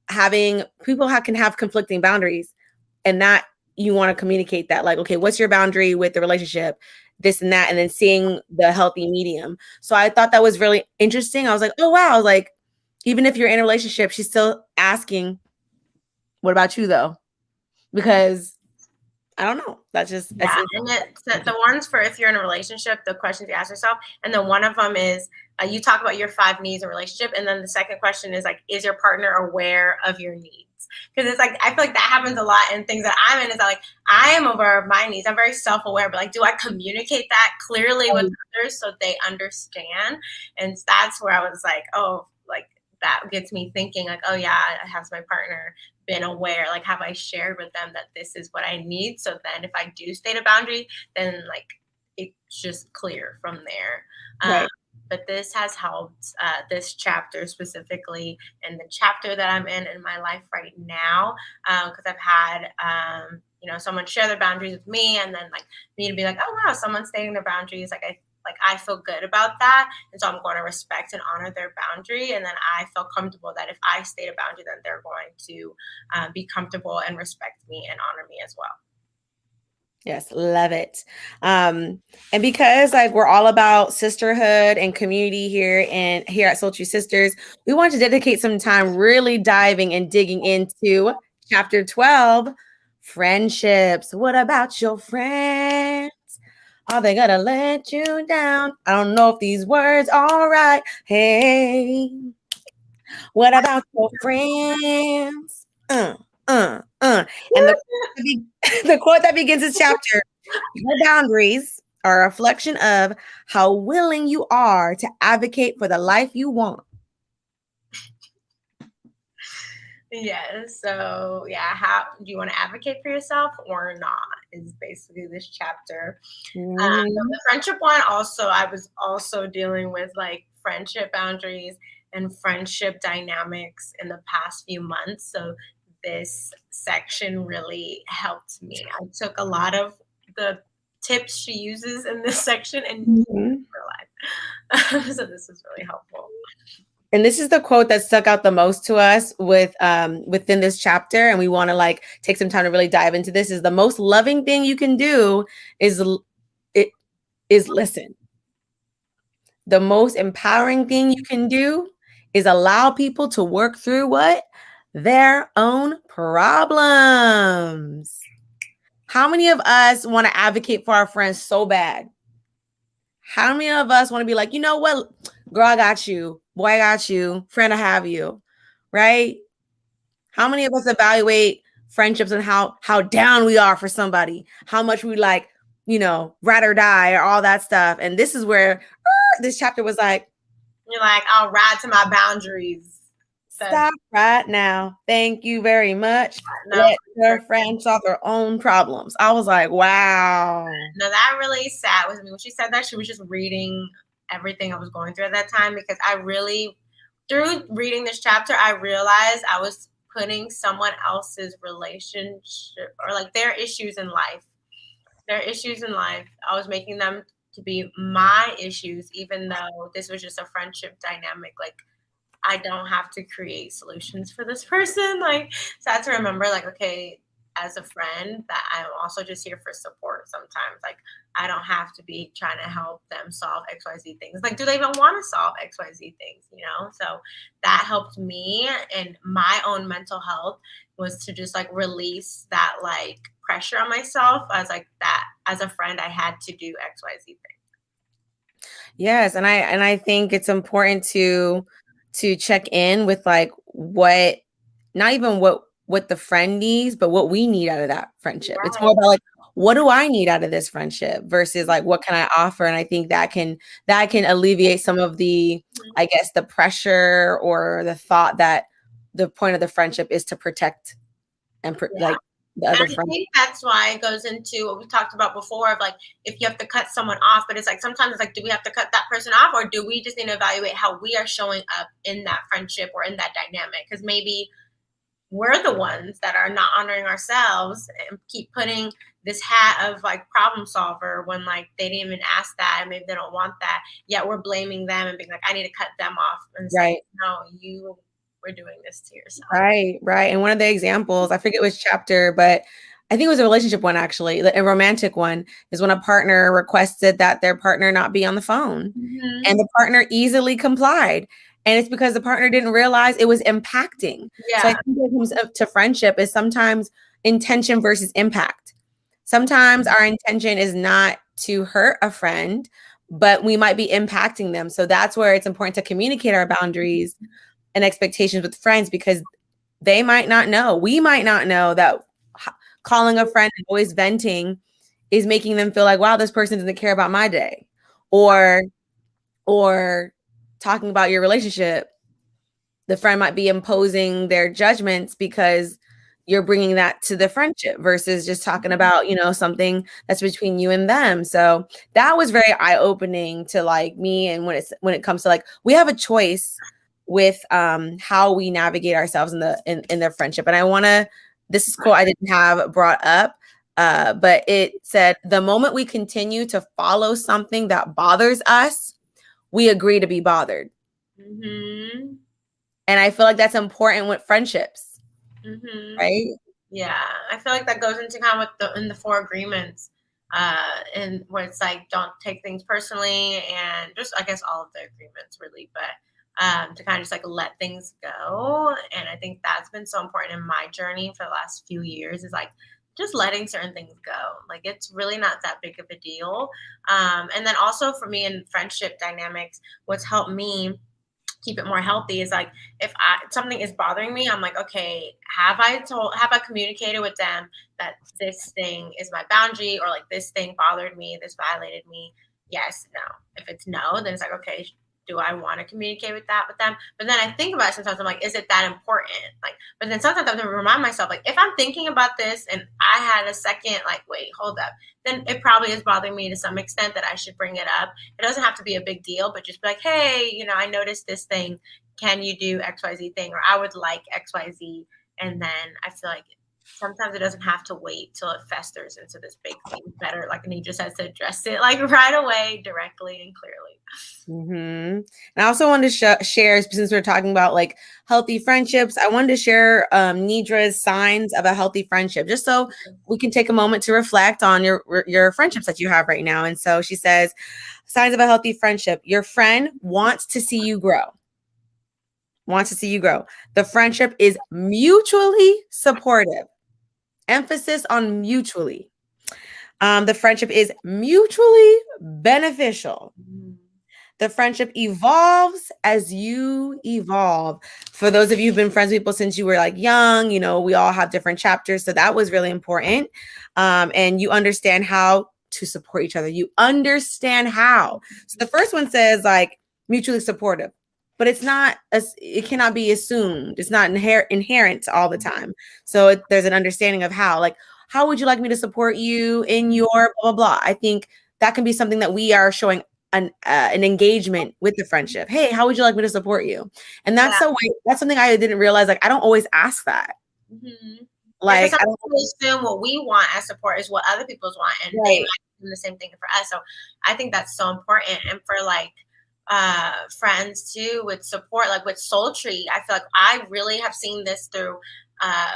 having people can have conflicting boundaries, and that you want to communicate that, like, okay, what's your boundary with the relationship, this and that, and then seeing the healthy medium. So I thought that was really interesting. I was like, oh, wow. I was like, even if you're in a relationship, she's still asking, what about you though? Because I don't know. That's just, and the ones for if you're in a relationship, the questions you ask yourself, and then one of them is you talk about your 5 needs in a relationship, and then the second question is like, is your partner aware of your needs? Because it's like, I feel like that happens a lot in things that I'm in, is that like, I am aware of my needs, I'm very self-aware, but like, do I communicate that clearly with others so they understand? And that's where I was like, oh, like that gets me thinking like, oh yeah, has my partner been aware? Like, have I shared with them that this is what I need? So then if I do state a boundary, then like it's just clear from there. Right. but this has helped, this chapter specifically, and the chapter that I'm in my life right now, because I've had, someone share their boundaries with me, and then like me to be like, oh wow, someone's stating their boundaries. I feel good about that, and so I'm going to respect and honor their boundary, and then I feel comfortable that if I state a boundary, then they're going to be comfortable and respect me and honor me as well. Yes, love it. And because like we're all about sisterhood and community here and here at Soultry Sisters, we want to dedicate some time really diving and digging into chapter 12, friendships. What about your friends? Are they gonna let you down? I don't know if these words are right. Hey, what about your friends? And the quote that begins this chapter: your boundaries are a reflection of how willing you are to advocate for the life you want. Yes. So yeah, how do you want to advocate for yourself or not? Is basically this chapter. So the friendship one, also, I was also dealing with like friendship boundaries and friendship dynamics in the past few months. So this section really helped me. I took a lot of the tips she uses in this section and in real life. So this is really helpful. And this is the quote that stuck out the most to us within this chapter, and we want to like take some time to really dive into this. Is the most loving thing you can do is listen. The most empowering thing you can do is allow people to work through what? Their own problems. How many of us want to advocate for our friends so bad? How many of us want to be like, you know what, girl, I got you. Boy, I got you. Friend, I have you. Right? How many of us evaluate friendships and how down we are for somebody? How much we like, ride or die or all that stuff. And this is where this chapter was like, you're like, I'll ride to my boundaries. Stop right now. Thank you very much. Let your friends solve their own problems. I was like, wow. No, that really sat with me. When she said that, she was just reading everything I was going through at that time, because I really, through reading this chapter, I realized I was putting someone else's relationship or like their issues in life. I was making them to be my issues, even though this was just a friendship dynamic. Like, I don't have to create solutions for this person. Like, so I had to remember, like, okay, as a friend, that I'm also just here for support sometimes. Like, I don't have to be trying to help them solve XYZ things. Like, do they even want to solve XYZ things, So that helped me in my own mental health, was to just like release that like pressure on myself as like that as a friend I had to do XYZ things. Yes, and I think it's important to check in with like what, not even what the friend needs, but what we need out of that friendship. Right. It's more about like, what do I need out of this friendship versus like, what can I offer? And I think that can alleviate some of the, I guess, the pressure or the thought that the point of the friendship is to protect and like the other friend. I think that's why it goes into what we talked about before of like, if you have to cut someone off, but it's like, sometimes it's like, do we have to cut that person off, or do we just need to evaluate how we are showing up in that friendship or in that dynamic? Because maybe we're the ones that are not honoring ourselves and keep putting this hat of like problem solver when like they didn't even ask that, and maybe they don't want that, yet we're blaming them and being like, I need to cut them off. And it's right. Like, no, you were doing this to yourself. Right. And one of the examples, I forget which chapter, but I think it was a relationship one, actually. A romantic one is when a partner requested that their partner not be on the phone, and the partner easily complied. And it's because the partner didn't realize it was impacting. Yeah. So I think when it comes to friendship is sometimes intention versus impact. Sometimes our intention is not to hurt a friend, but we might be impacting them. So that's where it's important to communicate our boundaries and expectations with friends, because they might not know. We might not know that calling a friend and always venting is making them feel like, wow, this person doesn't care about my day. Or talking about your relationship, the friend might be imposing their judgments because you're bringing that to the friendship versus just talking about, you know, something that's between you and them. So that was very eye-opening to like me. And when it comes to like, we have a choice with how we navigate ourselves in the friendship. And I want to, this is quote I didn't have brought up, but it said, the moment we continue to follow something that bothers us, we agree to be bothered. Mm-hmm. And I feel like that's important with friendships, right? Yeah, I feel like that goes into kind of in the 4 agreements, and where it's like don't take things personally, and just I guess all of the agreements really, but to kind of just like let things go. And I think that's been so important in my journey for the last few years is like just letting certain things go. Like it's really not that big of a deal. And then also for me in friendship dynamics, what's helped me keep it more healthy is like if something is bothering me, I'm like, okay, have I communicated with them that this thing is my boundary, or like this thing bothered me, this violated me? Yes, no. If it's no, then it's like, okay, do I want to communicate with them? But then I think about it sometimes, I'm like, is it that important? Like, but then sometimes I have to remind myself, like, if I'm thinking about this and I had a second, like, wait, hold up, then it probably is bothering me to some extent that I should bring it up. It doesn't have to be a big deal, but just be like, hey, you know, I noticed this thing. Can you do XYZ thing? Or I would like XYZ. And then I feel like sometimes it doesn't have to wait till it festers into this big thing. Better, like, and he just has to address it like right away, directly and clearly. And I also wanted to share, since we're talking about like healthy friendships, I wanted to share Nedra's signs of a healthy friendship, just so we can take a moment to reflect on your friendships that you have right now. And so she says, signs of a healthy friendship: your friend wants to see you grow. Wants to see you grow. The friendship is mutually supportive. Emphasis on mutually. The friendship is mutually beneficial. The friendship evolves as you evolve. For those of you who've been friends with people since you were like young, you know, we all have different chapters. So that was really important. And you understand how to support each other. You understand how. So the first one says like mutually supportive, but it's not, it cannot be assumed. It's not inherent all the time. So there's an understanding of how, like, how would you like me to support you in your blah, blah, blah. I think that can be something that we are showing an engagement with the friendship. Hey, how would you like me to support you? And that's that's something I didn't realize. Like, I don't always ask that. Like, I don't assume what we want as support is what other people's want, and they might do the same thing for us. So I think that's so important. And for like friends too, with support, like with Soultry, I feel like I really have seen this through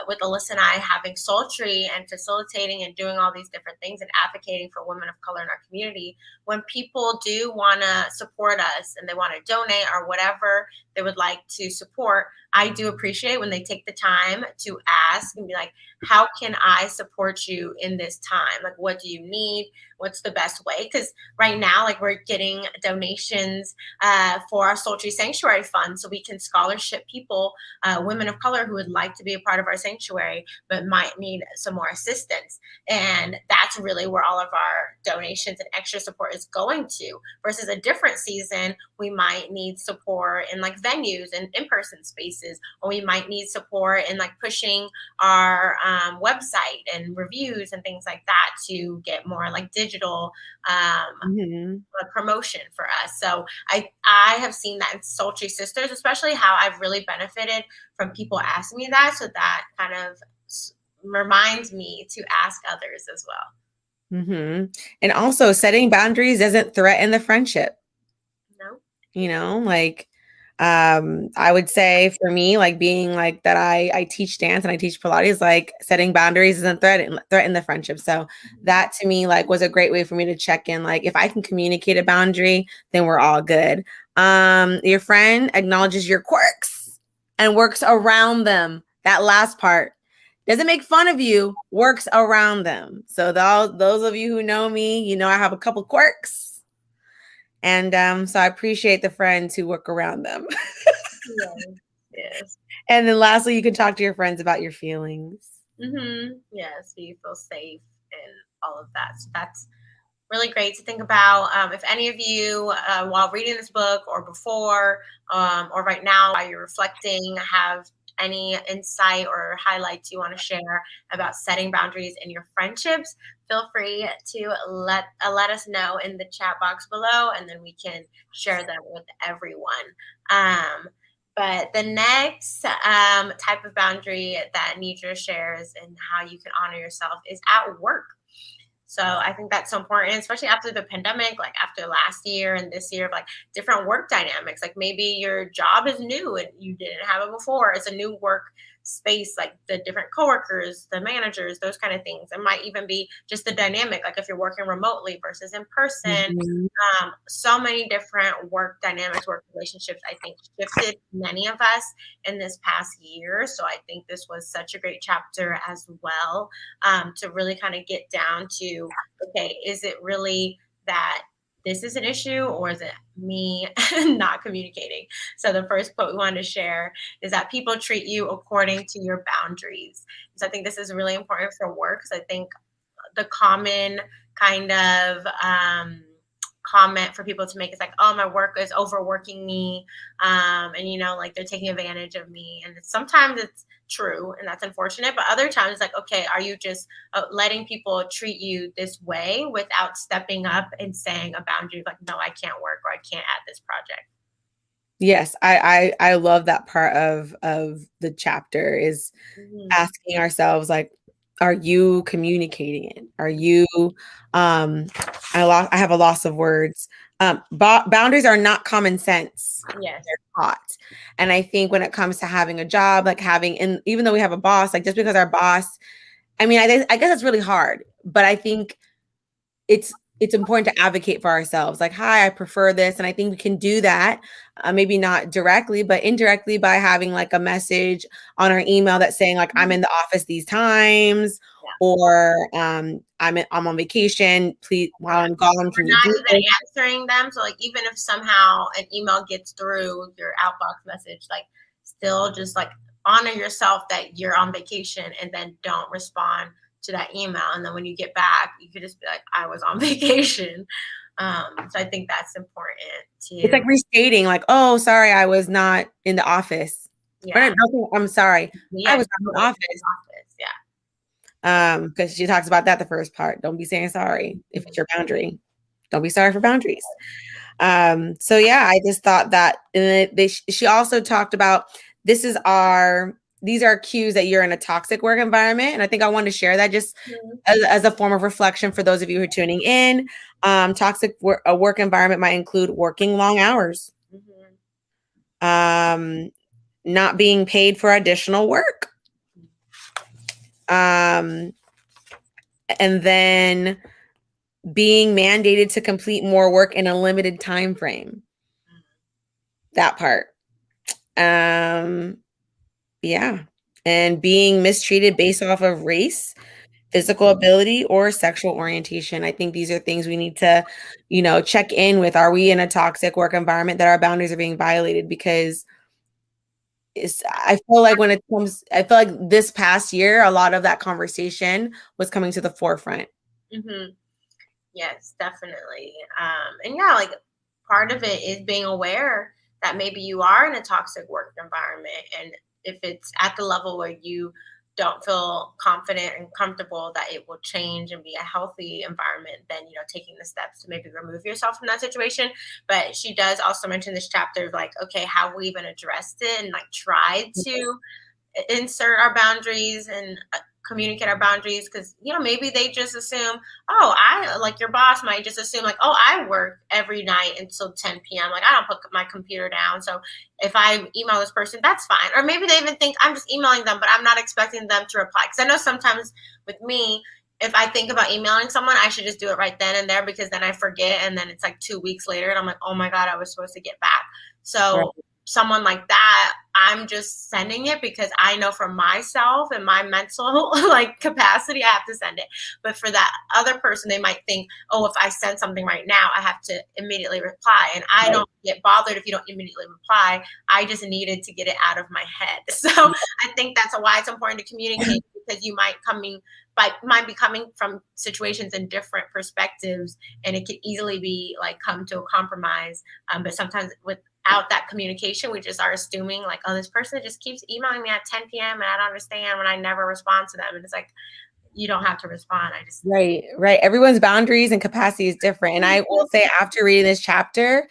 with Alyssa and I having Soultry and facilitating and doing all these different things and advocating for women of color in our community. When people do want to support us and they want to donate or whatever they would like to support, I do appreciate when they take the time to ask and be like, how can I support you in this time? Like, what do you need? What's the best way? Because right now, like, we're getting donations for our Soultry Sanctuary Fund so we can scholarship people, women of color who would like to be a part of our sanctuary but might need some more assistance. And that's really where all of our donations and extra support is going to, versus a different season, we might need support in like venues and in-person spaces, or we might need support in like pushing our website and reviews and things like that to get more like digital promotion for us. So I have seen that in Soultry Sisters, especially how I've really benefited from people asking me that. So that kind of reminds me to ask others as well. And also, setting boundaries doesn't threaten the friendship. No. You know, like, I would say for me, like being like that, I teach dance and I teach Pilates, like setting boundaries doesn't threaten the friendship. So that to me, like, was a great way for me to check in. Like, if I can communicate a boundary, then we're all good. Your friend acknowledges your quirks and works around them. That last part. Doesn't make fun of you, works around them. So those of you who know me, you know I have a couple quirks. And so I appreciate the friends who work around them. Yes. And then lastly, you can talk to your friends about your feelings. Yes, so you feel safe and all of that. So that's really great to think about. If any of you, while reading this book or before, or right now while you're reflecting, have any insight or highlights you want to share about setting boundaries in your friendships, feel free to let us know in the chat box below, and then we can share them with everyone. But the next type of boundary that Nedra shares and how you can honor yourself is at work. So I think that's so important, especially after the pandemic, like after last year and this year of like different work dynamics. Like maybe your job is new and you didn't have it before. It's a new work space, like the different coworkers, the managers, those kind of things. It might even be just the dynamic, like if you're working remotely versus in person. Mhm. So many different work dynamics, work relationships, I think shifted many of us in this past year. So I think this was such a great chapter as well, to really kind of get down to, okay, is it really that this is an issue, or is it me not communicating? So the first quote we wanted to share is that people treat you according to your boundaries. So I think this is really important for work, because I think the common kind of comment for people to make is like, oh, my work is overworking me, and like they're taking advantage of me. And sometimes it's true, and that's unfortunate, but other times it's like, okay, are you just letting people treat you this way without stepping up and saying a boundary, like, no, I can't work, or I can't add this project? Yes, I love that part of the chapter is asking ourselves, like, are you communicating it? Are you I have a loss of words. Boundaries are not common sense. Yes. They're taught. And I think when it comes to having a job, like and even though we have a boss, like just because our boss, I mean, I guess it's really hard, but I think it's important to advocate for ourselves. Like, hi, I prefer this. And I think we can do that, maybe not directly, but indirectly, by having like a message on our email that's saying like, I'm in the office these times, or I'm on vacation. Please, while I'm gone, can you not do even this? answering them. So like, even if somehow an email gets through your outbox message, like still just like honor yourself that you're on vacation, and then don't respond to that email. And then when you get back, you could just be like, I was on vacation. So I think that's important too. It's like restating, like, oh, sorry, I was not in the office. Yeah. I'm sorry, Yeah, I was in the office. Yeah. Because she talks about that the first part. Don't be saying sorry if it's your boundary. Don't be sorry for boundaries. So yeah, I just thought that, and she also talked about these are cues that you're in a toxic work environment. And I think I wanted to share that just as a form of reflection for those of you who are tuning in. Toxic work environment might include working long hours, not being paid for additional work, and then being mandated to complete more work in a limited time frame. That part. Yeah. And being mistreated based off of race, physical ability, or sexual orientation. I think these are things we need to, check in with. Are we in a toxic work environment that our boundaries are being violated? Because I feel like this past year, a lot of that conversation was coming to the forefront. Yes, definitely. And yeah, like part of it is being aware that maybe you are in a toxic work environment. And if it's at the level where you don't feel confident and comfortable that it will change and be a healthy environment, then, taking the steps to maybe remove yourself from that situation. But she does also mention this chapter of like, okay, have we even addressed it and like tried to insert our boundaries and communicate our boundaries? Because maybe they just assume, oh, I like, your boss might just assume like, oh, I work every night until 10 p.m. like, I don't put my computer down, so if I email this person, that's fine. Or maybe they even think I'm just emailing them, but I'm not expecting them to reply. Because I know sometimes with me, if I think about emailing someone, I should just do it right then and there, because then I forget, and then it's like 2 weeks later and I'm like, oh my God, I was supposed to get back. So someone like that, I'm just sending it because I know for myself and my mental like capacity, I have to send it. But for that other person, they might think, oh, if I send something right now, I have to immediately reply. And I don't get bothered if you don't immediately reply. I just needed to get it out of my head. So I think that's why it's important to communicate, because you might be coming from situations in different perspectives, and it could easily be like come to a compromise. But sometimes with out that communication. We just are assuming like, oh, this person just keeps emailing me at 10 p.m. and I don't understand when I never respond to them. And it's like, you don't have to respond. I just Right. Everyone's boundaries and capacity is different. And I will say, after reading this chapter,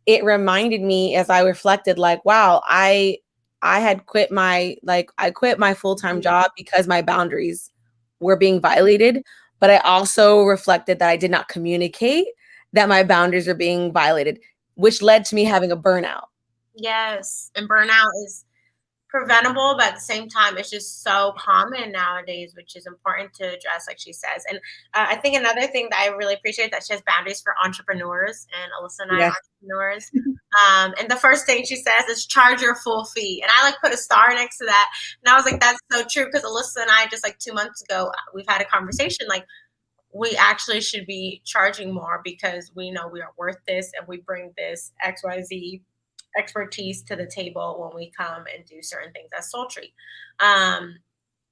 it reminded me as I reflected, like, wow, I had quit my full-time job because my boundaries were being violated. But I also reflected that I did not communicate that my boundaries are being violated, which led to me having a burnout. Yes. And burnout is preventable, but at the same time, it's just so common nowadays, which is important to address, like she says. And I think another thing that I really appreciate that she has boundaries for entrepreneurs, and Alyssa and I are Yes. entrepreneurs. And the first thing she says is charge your full fee. And I like put a star next to that. And I was like, that's so true. Because Alyssa and I, just like 2 months ago, we've had a conversation like, we actually should be charging more because we know we are worth this and we bring this XYZ expertise to the table when we come and do certain things as Soultry.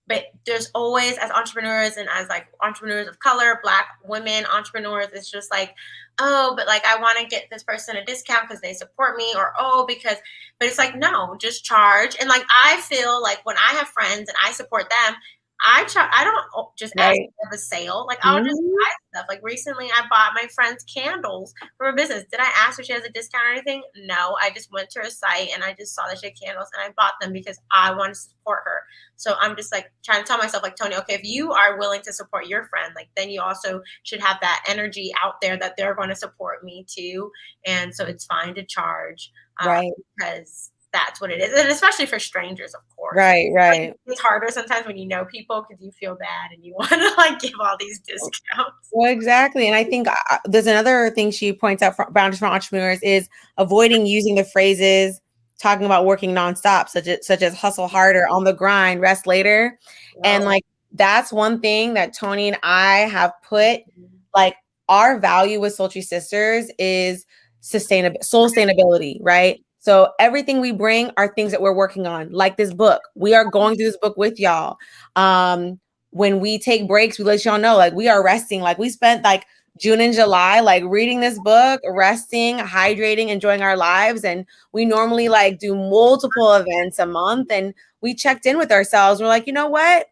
But there's always, as entrepreneurs and as like entrepreneurs of color, Black women entrepreneurs, it's just like, oh, but like I want to get this person a discount because they support me, or but it's like, no, just charge. And like I feel like when I have friends and I support them, I don't just ask for a sale. Like I'll just buy stuff. Like recently I bought my friend's candles from a business. Did I ask if she has a discount or anything? No, I just went to her site and I just saw that she had candles and I bought them because I want to support her. So I'm just like trying to tell myself like, Tony, okay, if you are willing to support your friend, like then you also should have that energy out there that they're going to support me too. And so it's fine to charge because that's what it is. And especially for strangers, of course. Right. Like, it's harder sometimes when you know people because you feel bad and you want to like give all these discounts. Well, exactly. And I think there's another thing she points out for boundaries for entrepreneurs is avoiding using the phrases talking about working nonstop, such as hustle harder, on the grind, rest later. And like, that's one thing that Tony and I have put, like, our value with Soultry Sisters is sustainability, right? So everything we bring are things that we're working on, like this book. We are going through this book with y'all. When we take breaks, we let y'all know, like, we are resting. Like, we spent like June and July, like reading this book, resting, hydrating, enjoying our lives. And we normally like do multiple events a month. And we checked in with ourselves. We're like, you know what?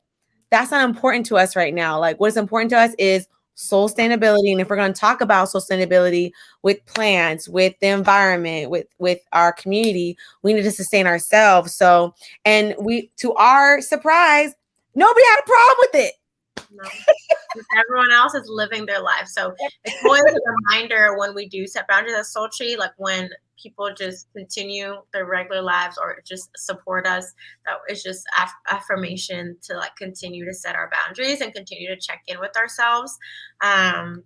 That's not important to us right now. Like, what's important to us is sustainability. And if we're going to talk about sustainability with plants, with the environment, with our community, we need to sustain ourselves. So, and to our surprise, nobody had a problem with it. No. Everyone else is living their life. So it's always a reminder when we do set boundaries as Soultry, like when people just continue their regular lives or just support us, that is just affirmation to like continue to set our boundaries and continue to check in with ourselves.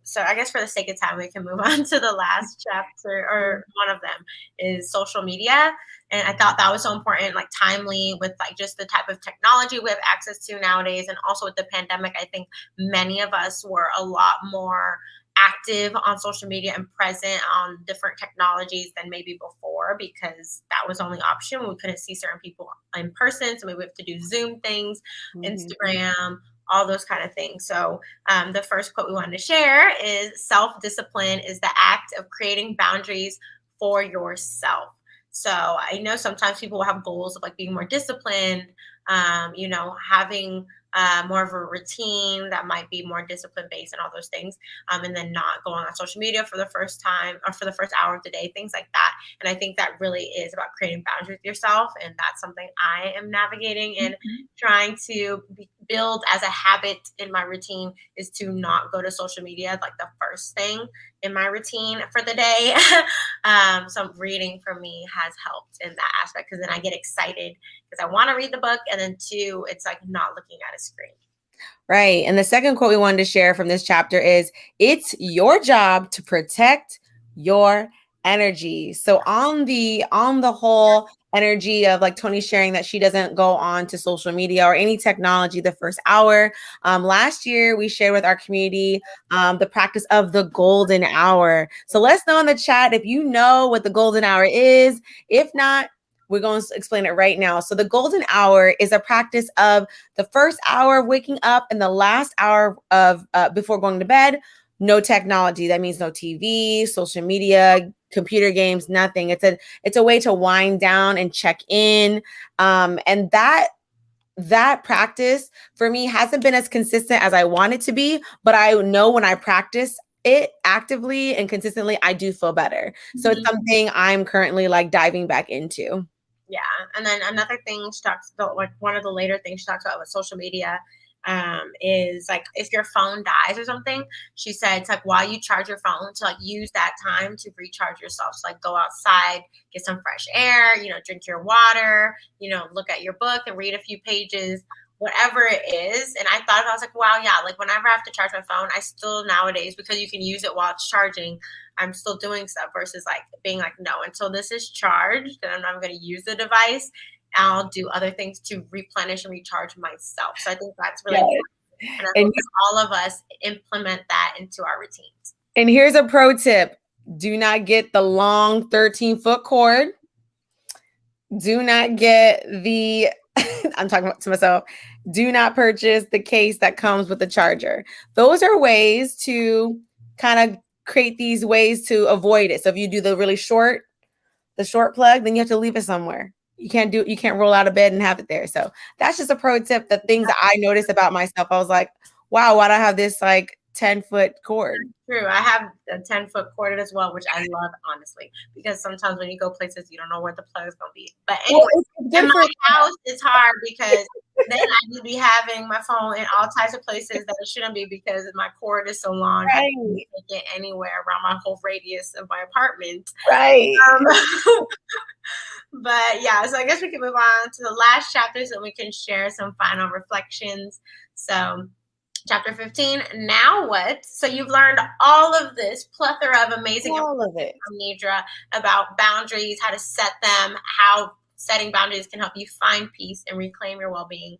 So I guess for the sake of time, we can move on to the last chapter, or one of them is social media. And I thought that was so important, like timely with like just the type of technology we have access to nowadays. And also with the pandemic, I think many of us were a lot more active on social media and present on different technologies than maybe before, because that was the only option. We couldn't see certain people in person. So maybe we have to do Zoom things, Instagram, all those kind of things. So the first quote we wanted to share is, self-discipline is the act of creating boundaries for yourself. So I know sometimes people will have goals of like being more disciplined, having more of a routine that might be more discipline based and all those things, and then not going on social media for the first time or for the first hour of the day, things like that. And I think that really is about creating boundaries with yourself, and that's something I am navigating and trying to build as a habit in my routine, is to not go to social media like the first thing in my routine for the day. So reading for me has helped in that aspect, because then I get excited because I want to read the book, and then two, it's like not looking at a screen. Right. And the second quote we wanted to share from this chapter is, it's your job to protect your energy. So on the whole energy of like Tony sharing that she doesn't go on to social media or any technology the first hour. Last year, we shared with our community the practice of the golden hour. So let's know in the chat if you know what the golden hour is. If not, we're going to explain it right now. So the golden hour is a practice of the first hour of waking up and the last hour of before going to bed. no technology. That means no TV, social media, computer games, nothing. It's a way to wind down and check in. And that practice for me hasn't been as consistent as I want it to be, but I know when I practice it actively and consistently, I do feel better. So it's something I'm currently like diving back into. Yeah. And then another thing she talks about, like one of the later things she talks about with social media, is like if your phone dies or something, she said it's like while you charge your phone to like use that time to recharge yourself. So like go outside, get some fresh air, drink your water, look at your book and read a few pages, whatever it is. And I thought, I was like, wow, yeah, like whenever I have to charge my phone, I still nowadays, because you can use it while it's charging, I'm still doing stuff versus like being like, no, until this is charged, then I'm not going to use the device. I'll do other things to replenish and recharge myself. So I think that's really important. And I hope all of us implement that into our routines. And here's a pro tip. Do not get the long 13-foot cord. Do not get the, I'm talking to myself, do not purchase the case that comes with the charger. Those are ways to kind of create these ways to avoid it. So if you do the short plug, then you have to leave it somewhere. You can't roll out of bed and have it there. So that's just a pro tip. The things that I noticed about myself, I was like, wow, why do I have this like 10-foot cord? True. I have a 10-foot cord as well, which I love, honestly, because sometimes when you go places, you don't know where the plug is going to be. But anyway, in my house, it's hard because then I would be having my phone in all types of places that it shouldn't be because my cord is so long. Right. I can't get anywhere around my whole radius of my apartment. Right. But yeah, so I guess we can move on to the last chapter so we can share some final reflections. So chapter 15, now what? So you've learned all of this plethora of amazing information from Nedra about boundaries, how to set them, how setting boundaries can help you find peace and reclaim your well-being.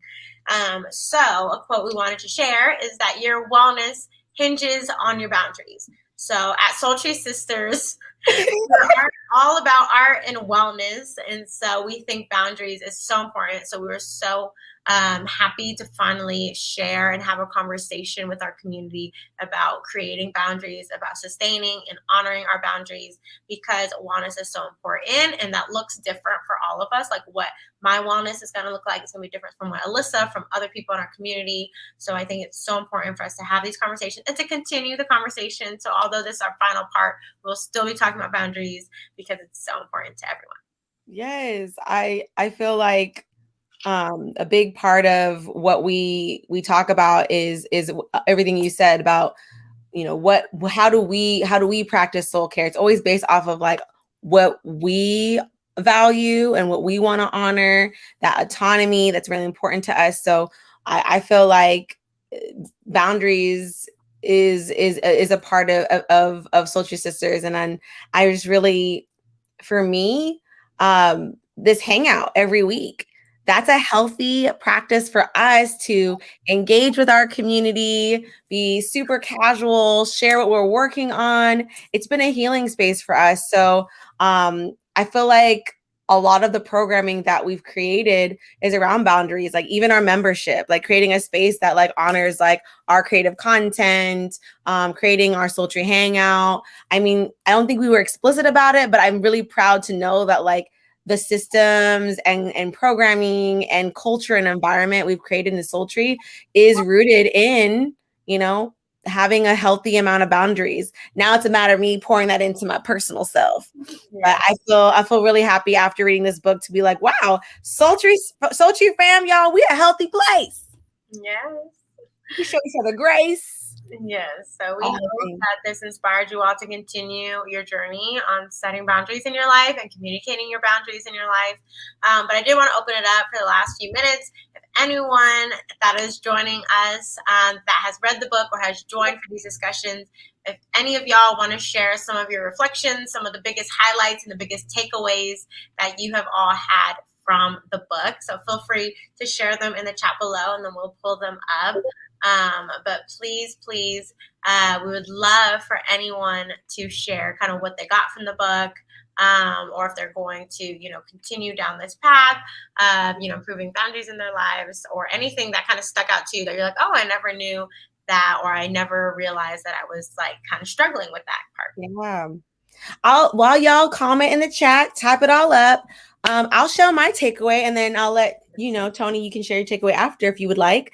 So a quote we wanted to share is that your wellness hinges on your boundaries. So at Soultry Sisters, we're all about art and wellness. And so we think boundaries is so important. So we were so happy to finally share and have a conversation with our community about creating boundaries, about sustaining and honoring our boundaries, because wellness is so important and that looks different for all of us. Like what my wellness is going to look like is going to be different from what Alyssa, from other people in our community. So I think it's so important for us to have these conversations and to continue the conversation. So although this is our final part, we'll still be talking about boundaries because it's so important to everyone. Yes, I feel like a big part of what we talk about is everything you said about, how do we practice soul care? It's always based off of like what we value and what we want to honor, that autonomy that's really important to us. So I feel like boundaries is a part of Soultry Sisters. And I just really, for me, this hangout every week, that's a healthy practice for us to engage with our community, be super casual, share what we're working on. It's been a healing space for us. So I feel like a lot of the programming that we've created is around boundaries, like even our membership, like creating a space that like honors like our creative content, creating our Soultry hangout. I mean, I don't think we were explicit about it, but I'm really proud to know that like the systems and programming and culture and environment we've created in Soultry is rooted in, having a healthy amount of boundaries. Now it's a matter of me pouring that into my personal self. Yeah. But I feel really happy after reading this book to be like, wow, Soultry fam, y'all, we a healthy place. Yes. We show each other grace. Yes. So we hope that this inspired you all to continue your journey on setting boundaries in your life and communicating your boundaries in your life. But I did want to open it up for the last few minutes. If anyone that is joining us that has read the book or has joined for these discussions, if any of y'all want to share some of your reflections, some of the biggest highlights and the biggest takeaways that you have all had from the book. So feel free to share them in the chat below and then we'll pull them up. But please, we would love for anyone to share kind of what they got from the book, or if they're going to, continue down this path of, improving boundaries in their lives, or anything that kind of stuck out to you that you're like, oh, I never knew that, or I never realized that I was like kind of struggling with that part. Yeah. While y'all comment in the chat, type it all up. I'll show my takeaway and then I'll let you know, Tony, you can share your takeaway after if you would like.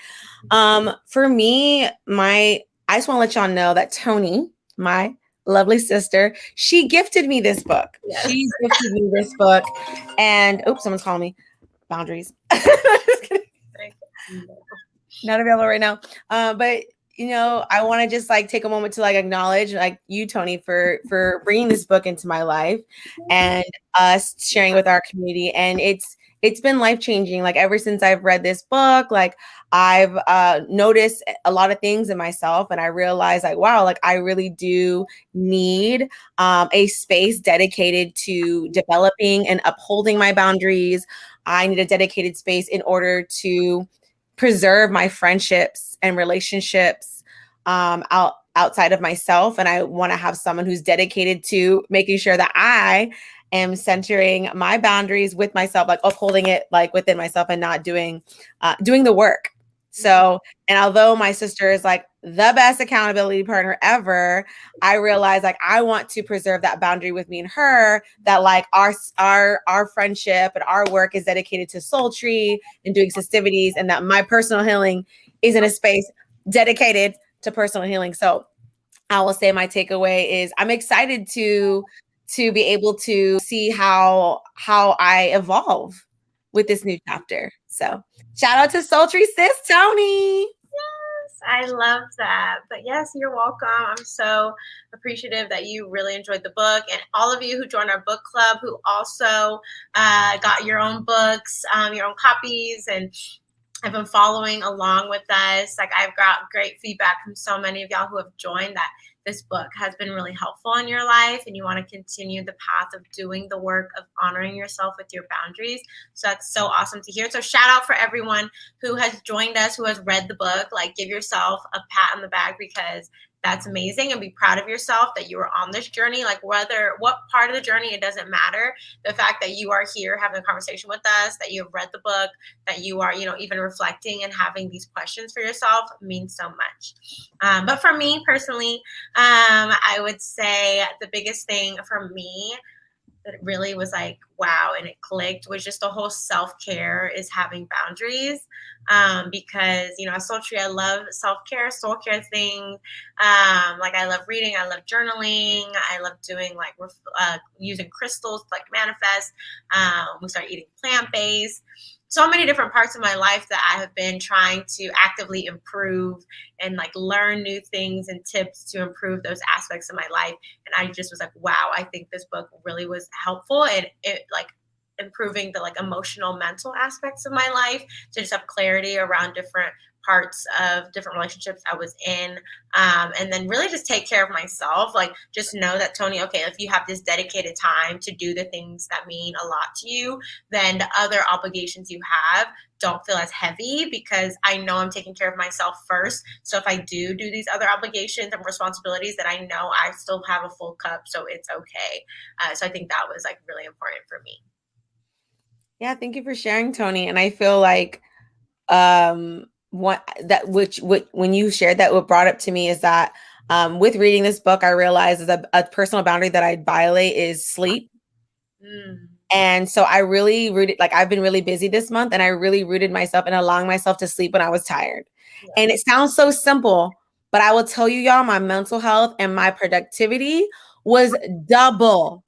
For me, I just want to let y'all know that Tony, my lovely sister, she gifted me this book. Yes. She gifted me this book, and oops, someone's calling me. Boundaries. Not available right now. But you know, I want to just like take a moment to like acknowledge like you, Tony, for bringing this book into my life and us sharing with our community. And it's been life changing. Like ever since I've read this book, like I've noticed a lot of things in myself, and I realized like, wow, like I really do need a space dedicated to developing and upholding my boundaries. I need a dedicated space in order to preserve my friendships and relationships outside of myself. And I want to have someone who's dedicated to making sure that I am centering my boundaries with myself, like upholding it like within myself and not doing the work. So, and although my sister is like the best accountability partner ever, I realize like I want to preserve that boundary with me and her, that like our friendship and our work is dedicated to Soultry and doing festivities, and that my personal healing is in a space dedicated to personal healing. So I will say my takeaway is I'm excited to be able to see how I evolve with this new chapter. So shout out to Sultry sis Tony. Yes, I love that. But yes, you're welcome. I'm so appreciative that you really enjoyed the book, and all of you who joined our book club who also got your own books, your own copies, and have been following along with us. Like I've got great feedback from so many of y'all who have joined that this book has been really helpful in your life and you want to continue the path of doing the work of honoring yourself with your boundaries. So that's so awesome to hear. So shout out for everyone who has joined us, who has read the book. Like give yourself a pat on the back, because that's amazing, and be proud of yourself that you were on this journey. Like what part of the journey, it doesn't matter. The fact that you are here having a conversation with us, that you have read the book, that you are, even reflecting and having these questions for yourself means so much. But for me personally, I would say the biggest thing for me that really was like, wow, and it clicked, was just the whole self-care is having boundaries. Because, as Soultry, I love self-care, soul-care things. Like I love reading, I love journaling, I love doing like using crystals to like manifest. We started eating plant-based. So many different parts of my life that I have been trying to actively improve and like learn new things and tips to improve those aspects of my life. And I just was like, wow, I think this book really was helpful, and it like improving the like emotional, mental aspects of my life, to just have clarity around different parts of different relationships I was in, and then really just take care of myself. Like just know that, Tony, okay, if you have this dedicated time to do the things that mean a lot to you, then the other obligations you have don't feel as heavy, because I know I'm taking care of myself first. So if I do these other obligations and responsibilities, that I know I still have a full cup, so it's okay. So I think that was like really important for me. Yeah, thank you for sharing, Tony. And I feel like when you shared that, what brought up to me is that with reading this book, I realized that a personal boundary that I violate is sleep. And so I really like I've been really busy this month, and I really rooted myself in allowing myself to sleep when I was tired. Yeah. And it sounds so simple, but I will tell you, y'all, my mental health and my productivity was double.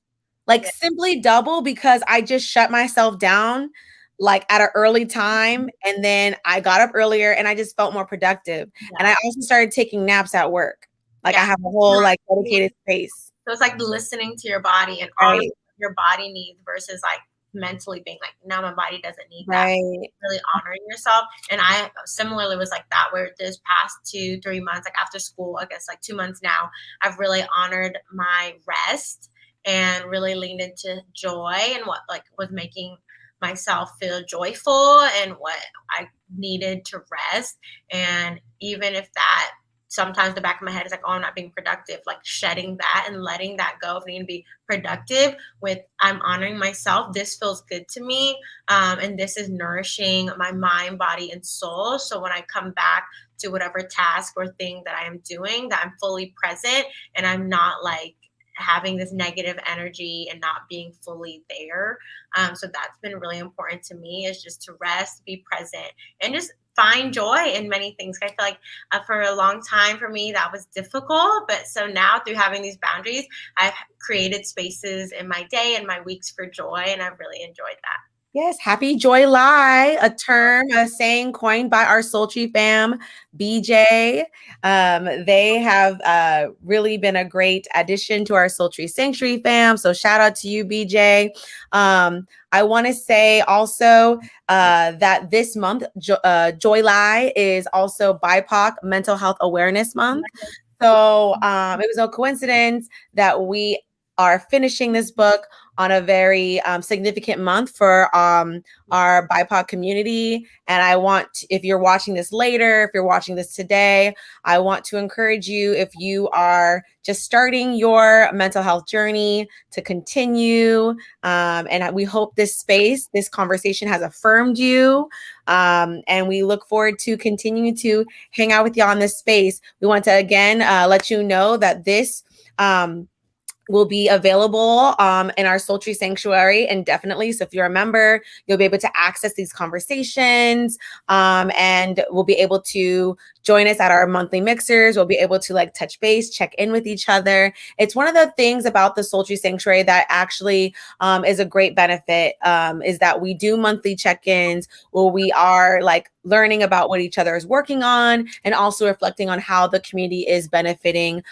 Like simply double, because I just shut myself down like at an early time, and then I got up earlier and I just felt more productive. Yeah. And I also started taking naps at work. Like I have a whole like dedicated space. So it's like listening to your body and honoring what your body needs, versus like mentally being like, no, my body doesn't need that. Really honoring yourself. And I similarly was like that, where this past 2-3 months, like after school, I guess like 2 months now, I've really honored my rest and really leaned into joy and what like was making myself feel joyful and what I needed to rest. And even if that sometimes the back of my head is like, oh, I'm not being productive, like shedding that and letting that go. If I need to be productive with, I'm honoring myself. This feels good to me. And this is nourishing my mind, body, and soul. So when I come back to whatever task or thing that I am doing, that I'm fully present and I'm not like having this negative energy and not being fully there. So that's been really important to me, is just to rest, be present, and just find joy in many things. I feel like for a long time for me that was difficult, but so now through having these boundaries, I've created spaces in my day and my weeks for joy, and I've really enjoyed that. Yes, happy joy lie, a term, a saying coined by our Soultry fam, BJ. They have really been a great addition to our Soultry Sanctuary fam. So shout out to you, BJ. I want to say also that this month, Joy Lie is also BIPOC Mental Health Awareness Month. So it was no coincidence that we are finishing this book on a very significant month for our BIPOC community. And I want, if you're watching this later, if you're watching this today, I want to encourage you, if you are just starting your mental health journey, to continue. And we hope this space, this conversation has affirmed you. And we look forward to continuing to hang out with you on this space. We want to, again, let you know that this will be available in our Soultry Sanctuary indefinitely. So if you're a member, you'll be able to access these conversations, and we'll be able to join us at our monthly mixers. We'll be able to like touch base, check in with each other. It's one of the things about the Soultry Sanctuary that actually is a great benefit, is that we do monthly check-ins where we are like learning about what each other is working on and also reflecting on how the community is benefiting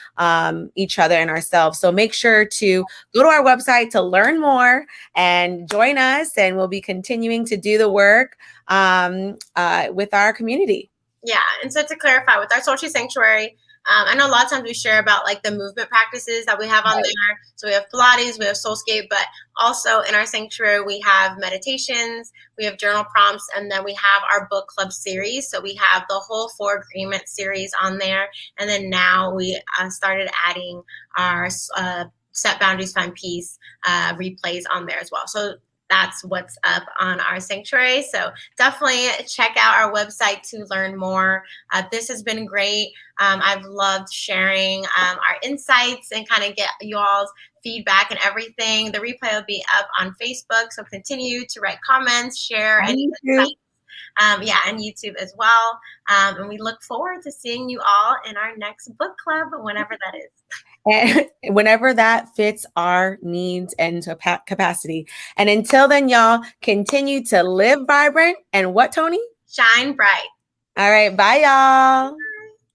each other and ourselves. So make sure to go to our website to learn more and join us, and we'll be continuing to do the work with our community. Yeah, and so to clarify, with our Soultry Sanctuary, I know a lot of times we share about like the movement practices that we have on there. So we have Pilates, we have Soulscape, but also in our sanctuary, we have meditations, we have journal prompts, and then we have our book club series. So we have the whole 4 Agreement series on there. And then now we started adding our Set Boundaries, Find Peace replays on there as well. So that's what's up on our sanctuary. So definitely check out our website to learn more. This has been great. I've loved sharing our insights and kind of get you all's feedback and everything. The replay will be up on Facebook. So continue to write comments, share any insights. And YouTube as well. And we look forward to seeing you all in our next book club, whenever that is. And whenever that fits our needs and capacity. And until then, y'all, continue to live vibrant and what, Tony? Shine bright. All right. Bye, y'all.